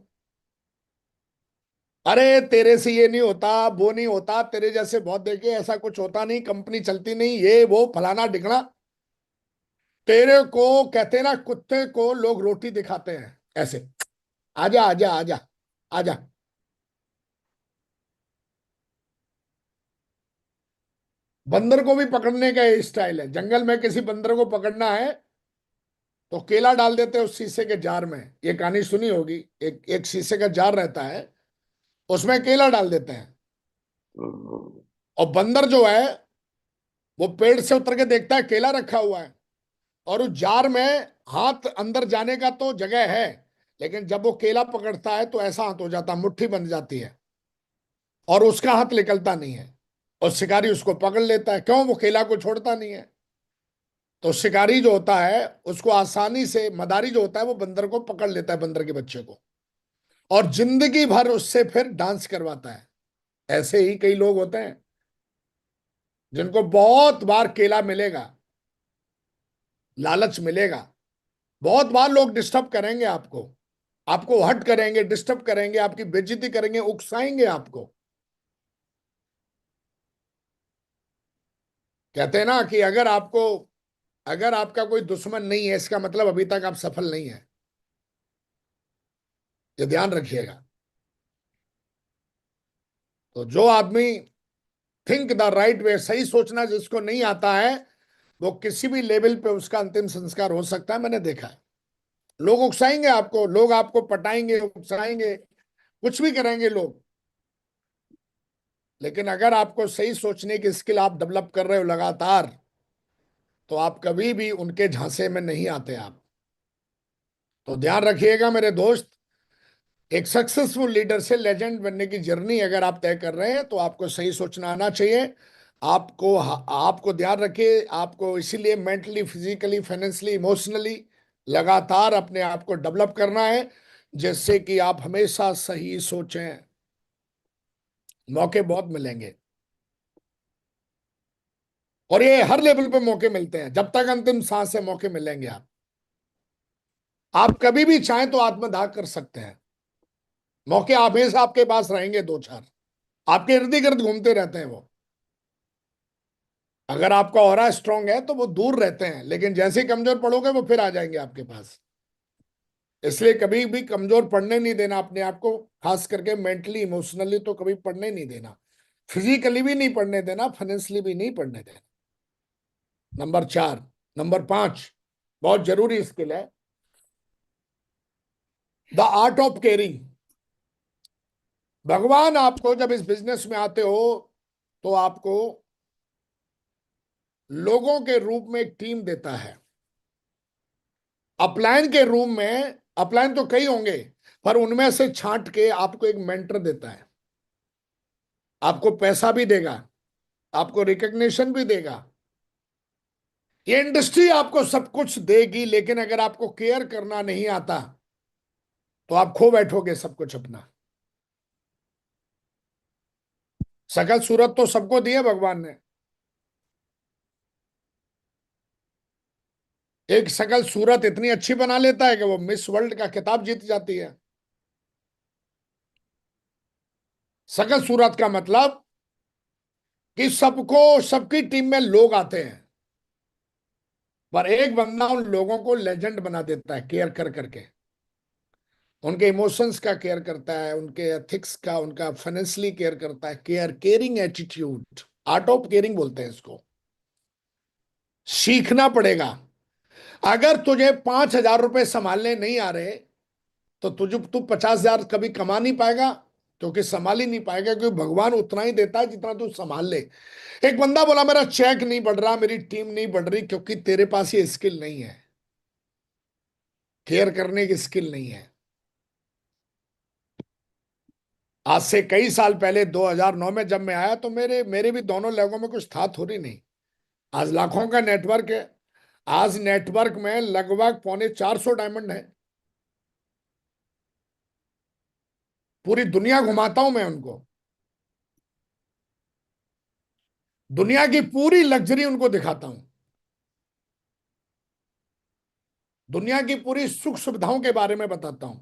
अरे तेरे से ये नहीं होता, वो नहीं होता, तेरे जैसे बहुत देखे, ऐसा कुछ होता नहीं, कंपनी चलती नहीं, ये वो फलाना ढिकना। तेरे को कहते ना, कुत्ते को लोग रोटी दिखाते हैं ऐसे, आजा आजा आजा आजा। बंदर को भी पकड़ने का ये स्टाइल है। जंगल में किसी बंदर को पकड़ना है तो केला डाल देते हैं उस शीशे के जार में। ये कहानी सुनी होगी, एक एक शीशे का जार रहता है, उसमें केला डाल देते हैं। और बंदर जो है वो पेड़ से उतर के देखता है केला रखा हुआ है, और उस जार में हाथ अंदर जाने का तो जगह है, लेकिन जब वो केला पकड़ता है तो ऐसा हाथ हो जाता है, मुट्ठी बन जाती है, और उसका हाथ निकलता नहीं है। और शिकारी उसको पकड़ लेता है, क्यों? वो केला को छोड़ता नहीं है। तो शिकारी जो होता है उसको आसानी से, मदारी जो होता है वो बंदर को पकड़ लेता है, बंदर के बच्चे को, और जिंदगी भर उससे फिर डांस करवाता है। ऐसे ही कई लोग होते हैं जिनको बहुत बार केला मिलेगा, लालच मिलेगा, बहुत बार लोग डिस्टर्ब करेंगे आपको, आपको हर्ट करेंगे, डिस्टर्ब करेंगे, आपकी बेइज्जती करेंगे, उकसाएंगे आपको। कहते हैं ना कि अगर आपका कोई दुश्मन नहीं है इसका मतलब अभी तक आप सफल नहीं है। ये ध्यान रखिएगा। तो जो आदमी थिंक द राइट वे, सही सोचना जिसको नहीं आता है, वो किसी भी लेवल पे उसका अंतिम संस्कार हो सकता है। मैंने देखा है, लोग उकसाएंगे आपको, लोग आपको पटाएंगे, उकसाएंगे, कुछ भी करेंगे लोग, लेकिन अगर आपको सही सोचने की स्किल आप डेवलप कर रहे हो लगातार, तो आप कभी भी उनके झांसे में नहीं आते आप। तो ध्यान रखिएगा मेरे दोस्त, एक सक्सेसफुल लीडर से लेजेंड बनने की जर्नी अगर आप तय कर रहे हैं तो आपको सही सोचना आना चाहिए। आपको ध्यान रखिए, आपको इसीलिए मेंटली, फिजिकली, फाइनेंशियली, इमोशनली लगातार अपने आप को डेवलप करना है, जिससे कि आप हमेशा सही सोचें। मौके बहुत मिलेंगे, और ये हर लेवल पे मौके मिलते हैं, जब तक अंतिम सांस से मौके मिलेंगे। आप कभी भी चाहें तो आत्मदाह कर सकते हैं। मौके हमेशा आपके पास रहेंगे, दो चार आपके इर्द गिर्द घूमते रहते हैं वो। अगर आपका ऑरा स्ट्रांग है तो वो दूर रहते हैं, लेकिन जैसे ही कमजोर पड़ोगे वो फिर आ जाएंगे आपके पास। इसलिए कभी भी कमजोर पड़ने नहीं देना अपने आप को, खास करके मेंटली, इमोशनली तो कभी पड़ने नहीं देना, फिजिकली भी नहीं पड़ने देना, फाइनेंशियली भी नहीं पड़ने देना। नंबर 4, नंबर 5 बहुत जरूरी स्किल है, द आर्ट ऑफ केयरिंग। भगवान आपको जब इस बिजनेस में आते हो तो आपको लोगों के रूप में एक टीम देता है। अपलाइन के रूम में, अपलाइन तो कई होंगे, पर उनमें से छांट के आपको एक मेंटर देता है। आपको पैसा भी देगा, आपको रिकग्निशन भी देगा, ये इंडस्ट्री आपको सब कुछ देगी, लेकिन अगर आपको केयर करना नहीं आता तो आप खो बैठोगे सब कुछ अपना। शकल सूरत तो सबको दी है भगवान ने। एक शकल सूरत इतनी अच्छी बना लेता है कि वो मिस वर्ल्ड का खिताब जीत जाती है। शकल सूरत का मतलब कि सबको, सबकी टीम में लोग आते हैं, पर एक बंदा उन लोगों को लेजेंड बना देता है, केयर कर करके। उनके इमोशंस का केयर करता है, उनके एथिक्स का, उनका फाइनेंशियली केयर करता है। Caring attitude, art of caring बोलते हैं इसको। सीखना पड़ेगा। अगर तुझे 5,000 रुपए संभालने नहीं आ रहे तो तू 50,000 कभी कमा नहीं पाएगा, क्योंकि संभाल ही नहीं पाएगा, क्योंकि भगवान उतना ही देता है जितना तू संभाल ले। एक बंदा बोला मेरा चेक नहीं बढ़ रहा, मेरी टीम नहीं बढ़ रही, क्योंकि तेरे पास ये स्किल नहीं है, केयर करने की स्किल नहीं है। आज से कई साल पहले 2009 में जब मैं आया तो मेरे मेरे भी दोनों लोगों में कुछ था थोड़ी नहीं। आज लाखों का नेटवर्क है। आज नेटवर्क में लगभग 450 डायमंड है। पूरी दुनिया घुमाता हूं मैं उनको, दुनिया की पूरी लग्जरी उनको दिखाता हूं, दुनिया की पूरी सुख सुविधाओं के बारे में बताता हूं।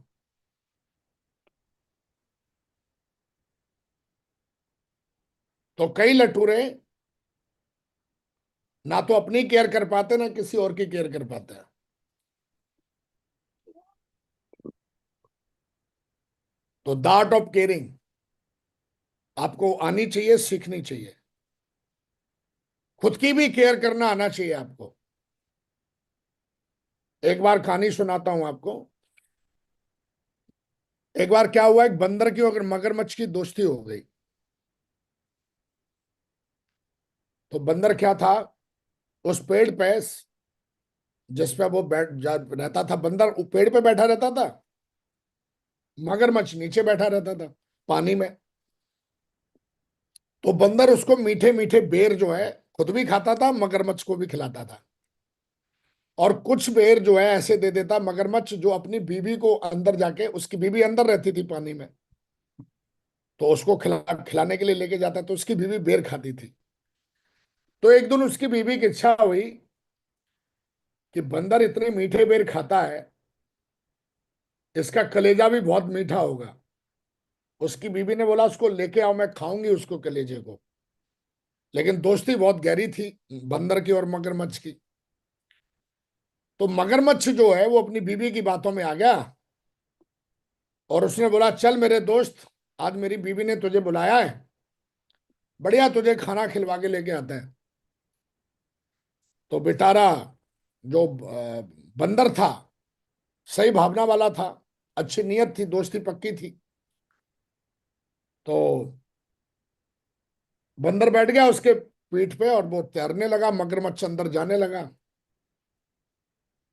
तो कई लटूरे ना तो अपनी केयर कर पाते, ना किसी और की केयर कर पाते हैं। तो द आर्ट ऑफ केयरिंग आपको आनी चाहिए, सीखनी चाहिए। खुद की भी केयर करना आना चाहिए आपको। एक बार कहानी सुनाता हूं आपको। एक बार क्या हुआ, एक बंदर की और मगरमच्छ की दोस्ती हो गई। तो बंदर क्या था, उस पेड़ पे जिस पे वो रहता था, बंदर पेड़ पे बैठा रहता था, मगरमच्छ नीचे बैठा रहता था पानी में। तो बंदर उसको मीठे मीठे बेर जो है खुद भी खाता था, मगरमच्छ को भी खिलाता था। और कुछ बेर जो है ऐसे दे देता मगरमच्छ, जो अपनी बीवी को अंदर जाके, उसकी बीवी अंदर रहती थी पानी में, तो उसको खिलाने के लिए लेके जाता, तो उसकी बीवी बेर खाती थी। तो एक दिन उसकी बीवी की इच्छा हुई कि बंदर इतने मीठे बेर खाता है, इसका कलेजा भी बहुत मीठा होगा। उसकी बीवी ने बोला उसको लेके आओ, मैं खाऊंगी उसको, कलेजे को। लेकिन दोस्ती बहुत गहरी थी बंदर की और मगरमच्छ की। तो मगरमच्छ जो है वो अपनी बीवी की बातों में आ गया, और उसने बोला चल मेरे दोस्त, आज मेरी बीवी ने तुझे बुलाया है, बढ़िया तुझे खाना खिलवा के लेके आता है। तो बेचारा जो बंदर था, सही भावना वाला था, अच्छी नीयत थी, दोस्ती पक्की थी। तो बंदर बैठ गया उसके पीठ पे और वो तैरने लगा, मगरमच्छ अंदर जाने लगा।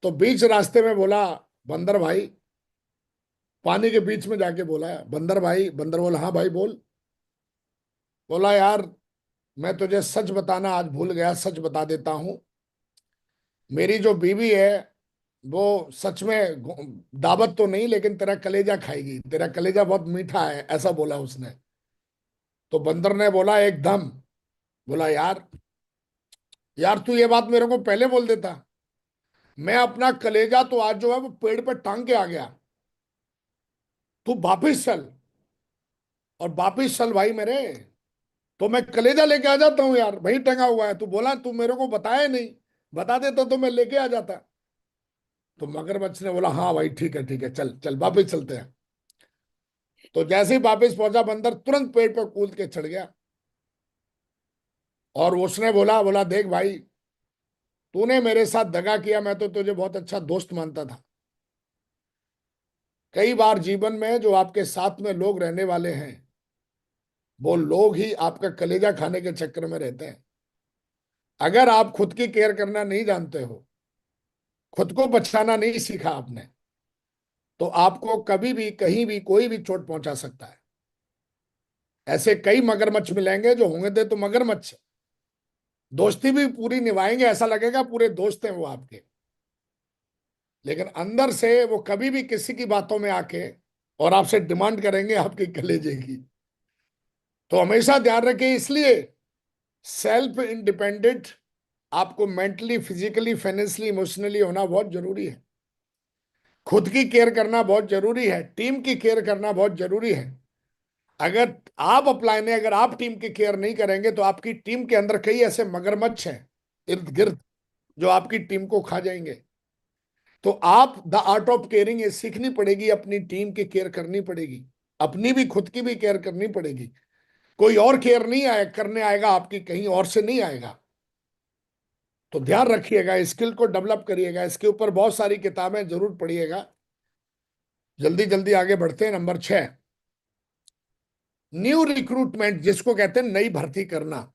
तो बीच रास्ते में बोला बंदर भाई, पानी के बीच में जाके बोला, बंदर भाई। बंदर बोला, हाँ भाई बोल। बोला, यार मैं तुझे सच बताना आज भूल गया, सच बता देता हूं। मेरी जो बीवी है वो सच में दावत तो नहीं, लेकिन तेरा कलेजा खाएगी, तेरा कलेजा बहुत मीठा है, ऐसा बोला उसने। तो बंदर ने बोला एकदम, बोला यार, यार तू ये बात मेरे को पहले बोल देता। मैं अपना कलेजा तो आज जो है वो पेड़ पे टांग के आ गया। तू वापिस चल, और वापिस चल भाई मेरे, तो मैं कलेजा लेके आ जाता हूँ यार, वही टंगा हुआ है। तू बोला, तू मेरे को बताया नहीं, बता देता तो मैं लेके आ जाता। तो मगरमच्छ ने बोला, हाँ भाई ठीक है ठीक है, चल चल वापिस चलते हैं। तो जैसे ही वापिस पहुंचा, बंदर तुरंत पेड़ पर कूद के चढ़ गया। और उसने बोला, बोला देख भाई, तूने मेरे साथ दगा किया, मैं तो तुझे बहुत अच्छा दोस्त मानता था। कई बार जीवन में जो आपके साथ में लोग रहने वाले हैं, वो लोग ही आपका कलेजा खाने के चक्कर में रहते हैं। अगर आप खुद की केयर करना नहीं जानते हो, खुद को बचाना नहीं सीखा आपने, तो आपको कभी भी कहीं भी कोई भी चोट पहुंचा सकता है। ऐसे कई मगरमच्छ मिलेंगे जो होंगे तो मगरमच्छ, दोस्ती भी पूरी निभाएंगे, ऐसा लगेगा पूरे दोस्त हैं वो आपके, लेकिन अंदर से वो कभी भी किसी की बातों में आके और आपसे डिमांड करेंगे आपके कलेजे की। तो हमेशा ध्यान रखें, इसलिए सेल्फ इंडिपेंडेंट आपको मेंटली, फिजिकली, फाइनेंशियली, इमोशनली होना बहुत जरूरी है। खुद की केयर करना बहुत जरूरी है, टीम की केयर करना बहुत जरूरी है। अगर आप अप्लाई ने अगर आप टीम की केयर नहीं करेंगे तो आपकी टीम के अंदर कई ऐसे मगरमच्छ हैं इर्द गिर्द जो आपकी टीम को खा जाएंगे। तो आप द आर्ट ऑफ केयरिंग ये सीखनी पड़ेगी, अपनी टीम की केयर करनी पड़ेगी, अपनी भी खुद की भी केयर करनी पड़ेगी। कोई और केयर नहीं आए करने आएगा आपकी, कहीं और से नहीं आएगा। तो ध्यान रखिएगा, स्किल को डेवलप करिएगा, इसके ऊपर बहुत सारी किताबें जरूर पढ़िएगा। जल्दी जल्दी आगे बढ़ते हैं। नंबर 6, न्यू रिक्रूटमेंट, जिसको कहते हैं नई भर्ती करना।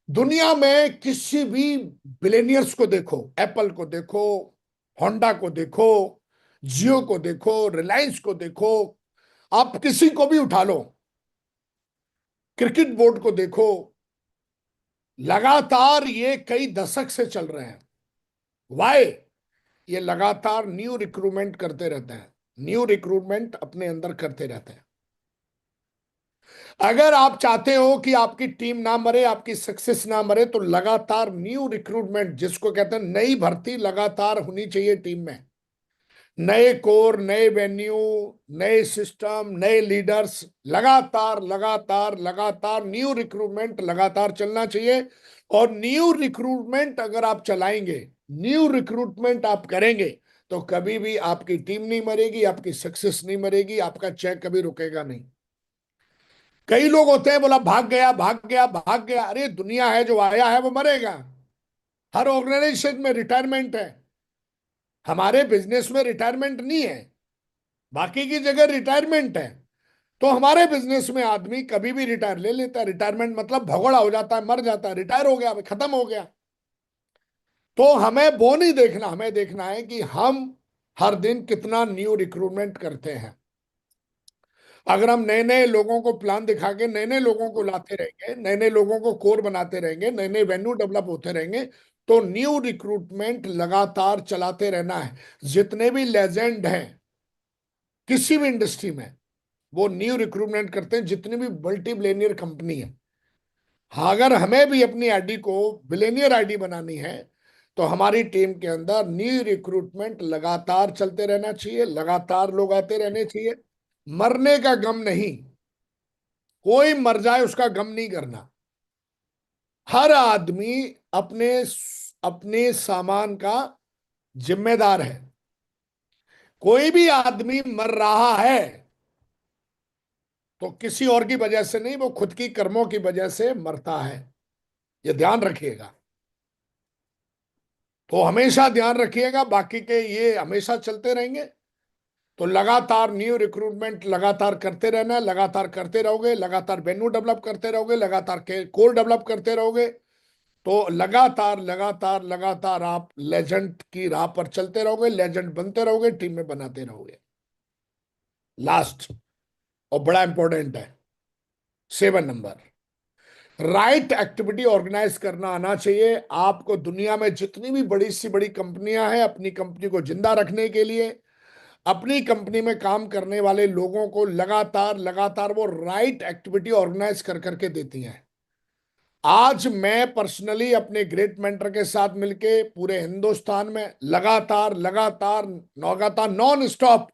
दुनिया में किसी भी बिलेनियर्स को देखो, एप्पल को देखो, होंडा को देखो, जियो को देखो, रिलायंस को देखो, आप किसी को भी उठा लो, क्रिकेट बोर्ड को देखो, लगातार ये कई दशक से चल रहे हैं। वाई? ये लगातार न्यू रिक्रूटमेंट करते रहते हैं, न्यू रिक्रूटमेंट अपने अंदर करते रहते हैं। अगर आप चाहते हो कि आपकी टीम ना मरे, आपकी सक्सेस ना मरे, तो लगातार न्यू रिक्रूटमेंट, जिसको कहते हैं नई भर्ती, लगातार होनी चाहिए टीम में। नए कोर, नए वेन्यू, नए सिस्टम, नए लीडर्स, लगातार लगातार लगातार न्यू रिक्रूटमेंट लगातार चलना चाहिए। और न्यू रिक्रूटमेंट अगर आप चलाएंगे, न्यू रिक्रूटमेंट आप करेंगे, तो कभी भी आपकी टीम नहीं मरेगी, आपकी सक्सेस नहीं मरेगी, आपका चेक कभी रुकेगा नहीं। कई लोग होते हैं, बोला भाग गया भाग गया भाग गया, अरे दुनिया है, जो आया है वो मरेगा। हर ऑर्गेनाइजेशन में रिटायरमेंट है, हमारे बिजनेस में रिटायरमेंट नहीं है, बाकी की जगह रिटायरमेंट है। तो हमारे बिजनेस में आदमी कभी भी रिटायर ले लेता है। रिटायरमेंट मतलब भगोड़ा हो जाता है, मर जाता है, रिटायर हो गया, खत्म हो गया। तो हमें वो नहीं देखना, हमें देखना है कि हम हर दिन कितना न्यू रिक्रूटमेंट करते हैं। अगर हम नए नए लोगों को प्लान दिखा के नए नए लोगों को लाते रहेंगे, नए नए लोगों को कोर बनाते रहेंगे, नए नए वेन्यू डेवलप होते रहेंगे, तो न्यू रिक्रूटमेंट लगातार चलाते रहना है। जितने भी लेजेंड हैं किसी भी इंडस्ट्री में, वो न्यू रिक्रूटमेंट करते हैं, जितनी भी मल्टी बिलियनियर कंपनी है। हाँ, अगर हमें भी अपनी आईडी को बिलियनियर आईडी बनानी है, तो हमारी टीम के अंदर न्यू रिक्रूटमेंट लगातार चलते रहना चाहिए, लगातार लोग आते रहने चाहिए। मरने का गम नहीं, कोई मर जाए उसका गम नहीं करना। हर आदमी अपने अपने सामान का जिम्मेदार है। कोई भी आदमी मर रहा है तो किसी और की वजह से नहीं, वो खुद की कर्मों की वजह से मरता है। ये ध्यान रखिएगा। तो हमेशा ध्यान रखिएगा, बाकी के ये हमेशा चलते रहेंगे। तो लगातार न्यू रिक्रूटमेंट लगातार करते रहना है, लगातार करते रहोगे, लगातार वेन्यू डेवलप करते रहोगे, लगातार कोर डेवलप करते रहोगे, तो लगातार लगातार लगातार आप लेजेंड की राह पर चलते रहोगे, लेजेंड बनते रहोगे, टीम में बनाते रहोगे। लास्ट और बड़ा इंपॉर्टेंट है, 7 नंबर, राइट एक्टिविटी ऑर्गेनाइज करना आना चाहिए आपको। दुनिया में जितनी भी बड़ी सी बड़ी कंपनियां हैं, अपनी कंपनी को जिंदा रखने के लिए अपनी कंपनी में काम करने वाले लोगों को लगातार लगातार वो राइट एक्टिविटी ऑर्गेनाइज कर करके देती हैं। आज मैं पर्सनली अपने ग्रेट मेंटर के साथ मिलके पूरे हिंदुस्तान में लगातार लगातार लगातार नॉन स्टॉप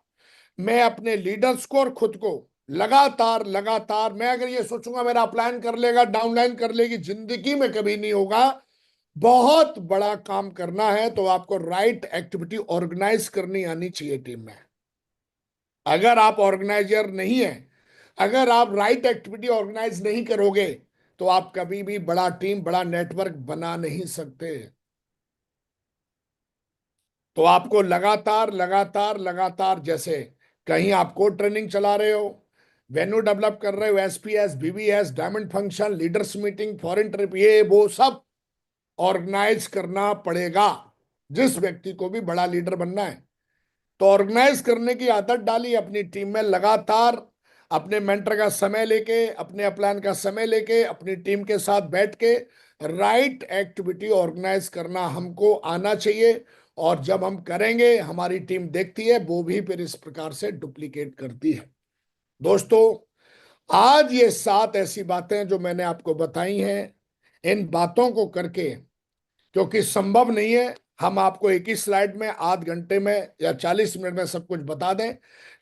मैं अपने लीडर्स को और खुद को लगातार लगातार, मैं अगर ये सोचूंगा मेरा अपलाइन कर लेगा डाउनलाइन कर लेगी, जिंदगी में कभी नहीं होगा। बहुत बड़ा काम करना है तो आपको राइट एक्टिविटी ऑर्गेनाइज करनी आनी चाहिए टीम में। अगर आप ऑर्गेनाइजर नहीं है, अगर आप राइट एक्टिविटी ऑर्गेनाइज नहीं करोगे तो आप कभी भी बड़ा टीम बड़ा नेटवर्क बना नहीं सकते। तो आपको लगातार लगातार लगातार, जैसे कहीं आप कोड ट्रेनिंग चला रहे हो, वेन्यू डेवलप कर रहे हो, SPS, BBS, diamond function, leaders meeting, foreign trip, ये वो सब ऑर्गेनाइज करना पड़ेगा जिस व्यक्ति को भी बड़ा लीडर बनना है। तो ऑर्गेनाइज करने की आदत डाली अपनी टीम में, लगातार अपने मेंटर का समय लेके, अपने अपलाइन का समय लेके, अपनी टीम के साथ बैठ के राइट एक्टिविटी ऑर्गेनाइज करना हमको आना चाहिए। और जब हम करेंगे हमारी टीम देखती है, वो भी फिर इस प्रकार से डुप्लीकेट करती है। दोस्तों, आज ये 7 ऐसी बातें जो मैंने आपको बताई हैं, इन बातों को करके, क्योंकि संभव नहीं है हम आपको एक ही स्लाइड में आध घंटे में या 40 मिनट में सब कुछ बता दें,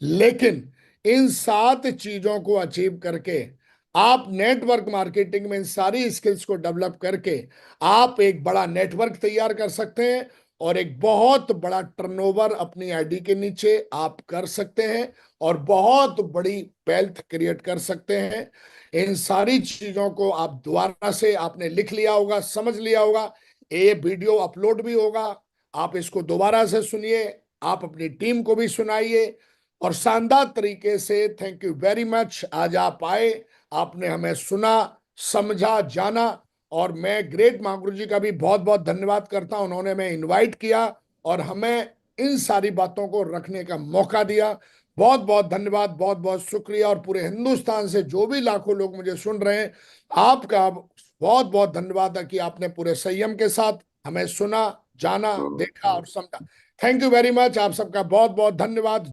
लेकिन इन 7 चीजों को अचीव करके आप नेटवर्क मार्केटिंग में इन सारी स्किल्स को डेवलप करके आप एक बड़ा नेटवर्क तैयार कर सकते हैं और एक बहुत बड़ा टर्नओवर अपनी आईडी के नीचे आप कर सकते हैं और बहुत बड़ी वेल्थ क्रिएट कर सकते हैं। इन सारी चीजों को आप दोबारा से आपने लिख लिया होगा, समझ लिया होगा, ये वीडियो अपलोड भी होगा, आप इसको दोबारा से सुनिए, आप अपनी टीम को भी सुनाइए और शानदार तरीके से। थैंक यू वेरी मच, आज आप आए, आपने हमें सुना, समझा, जाना, और मैं ग्रेट महागुरु जी का भी बहुत बहुत धन्यवाद करता हूं, उन्होंने हमें इनवाइट किया और हमें इन सारी बातों को रखने का मौका दिया। बहुत बहुत धन्यवाद, बहुत बहुत शुक्रिया। और पूरे हिंदुस्तान से जो भी लाखों लोग मुझे सुन रहे हैं, आपका बहुत बहुत धन्यवाद है कि आपने पूरे संयम के साथ हमें सुना, जाना, देखा और समझा। थैंक यू वेरी मच, आप सबका बहुत बहुत धन्यवाद।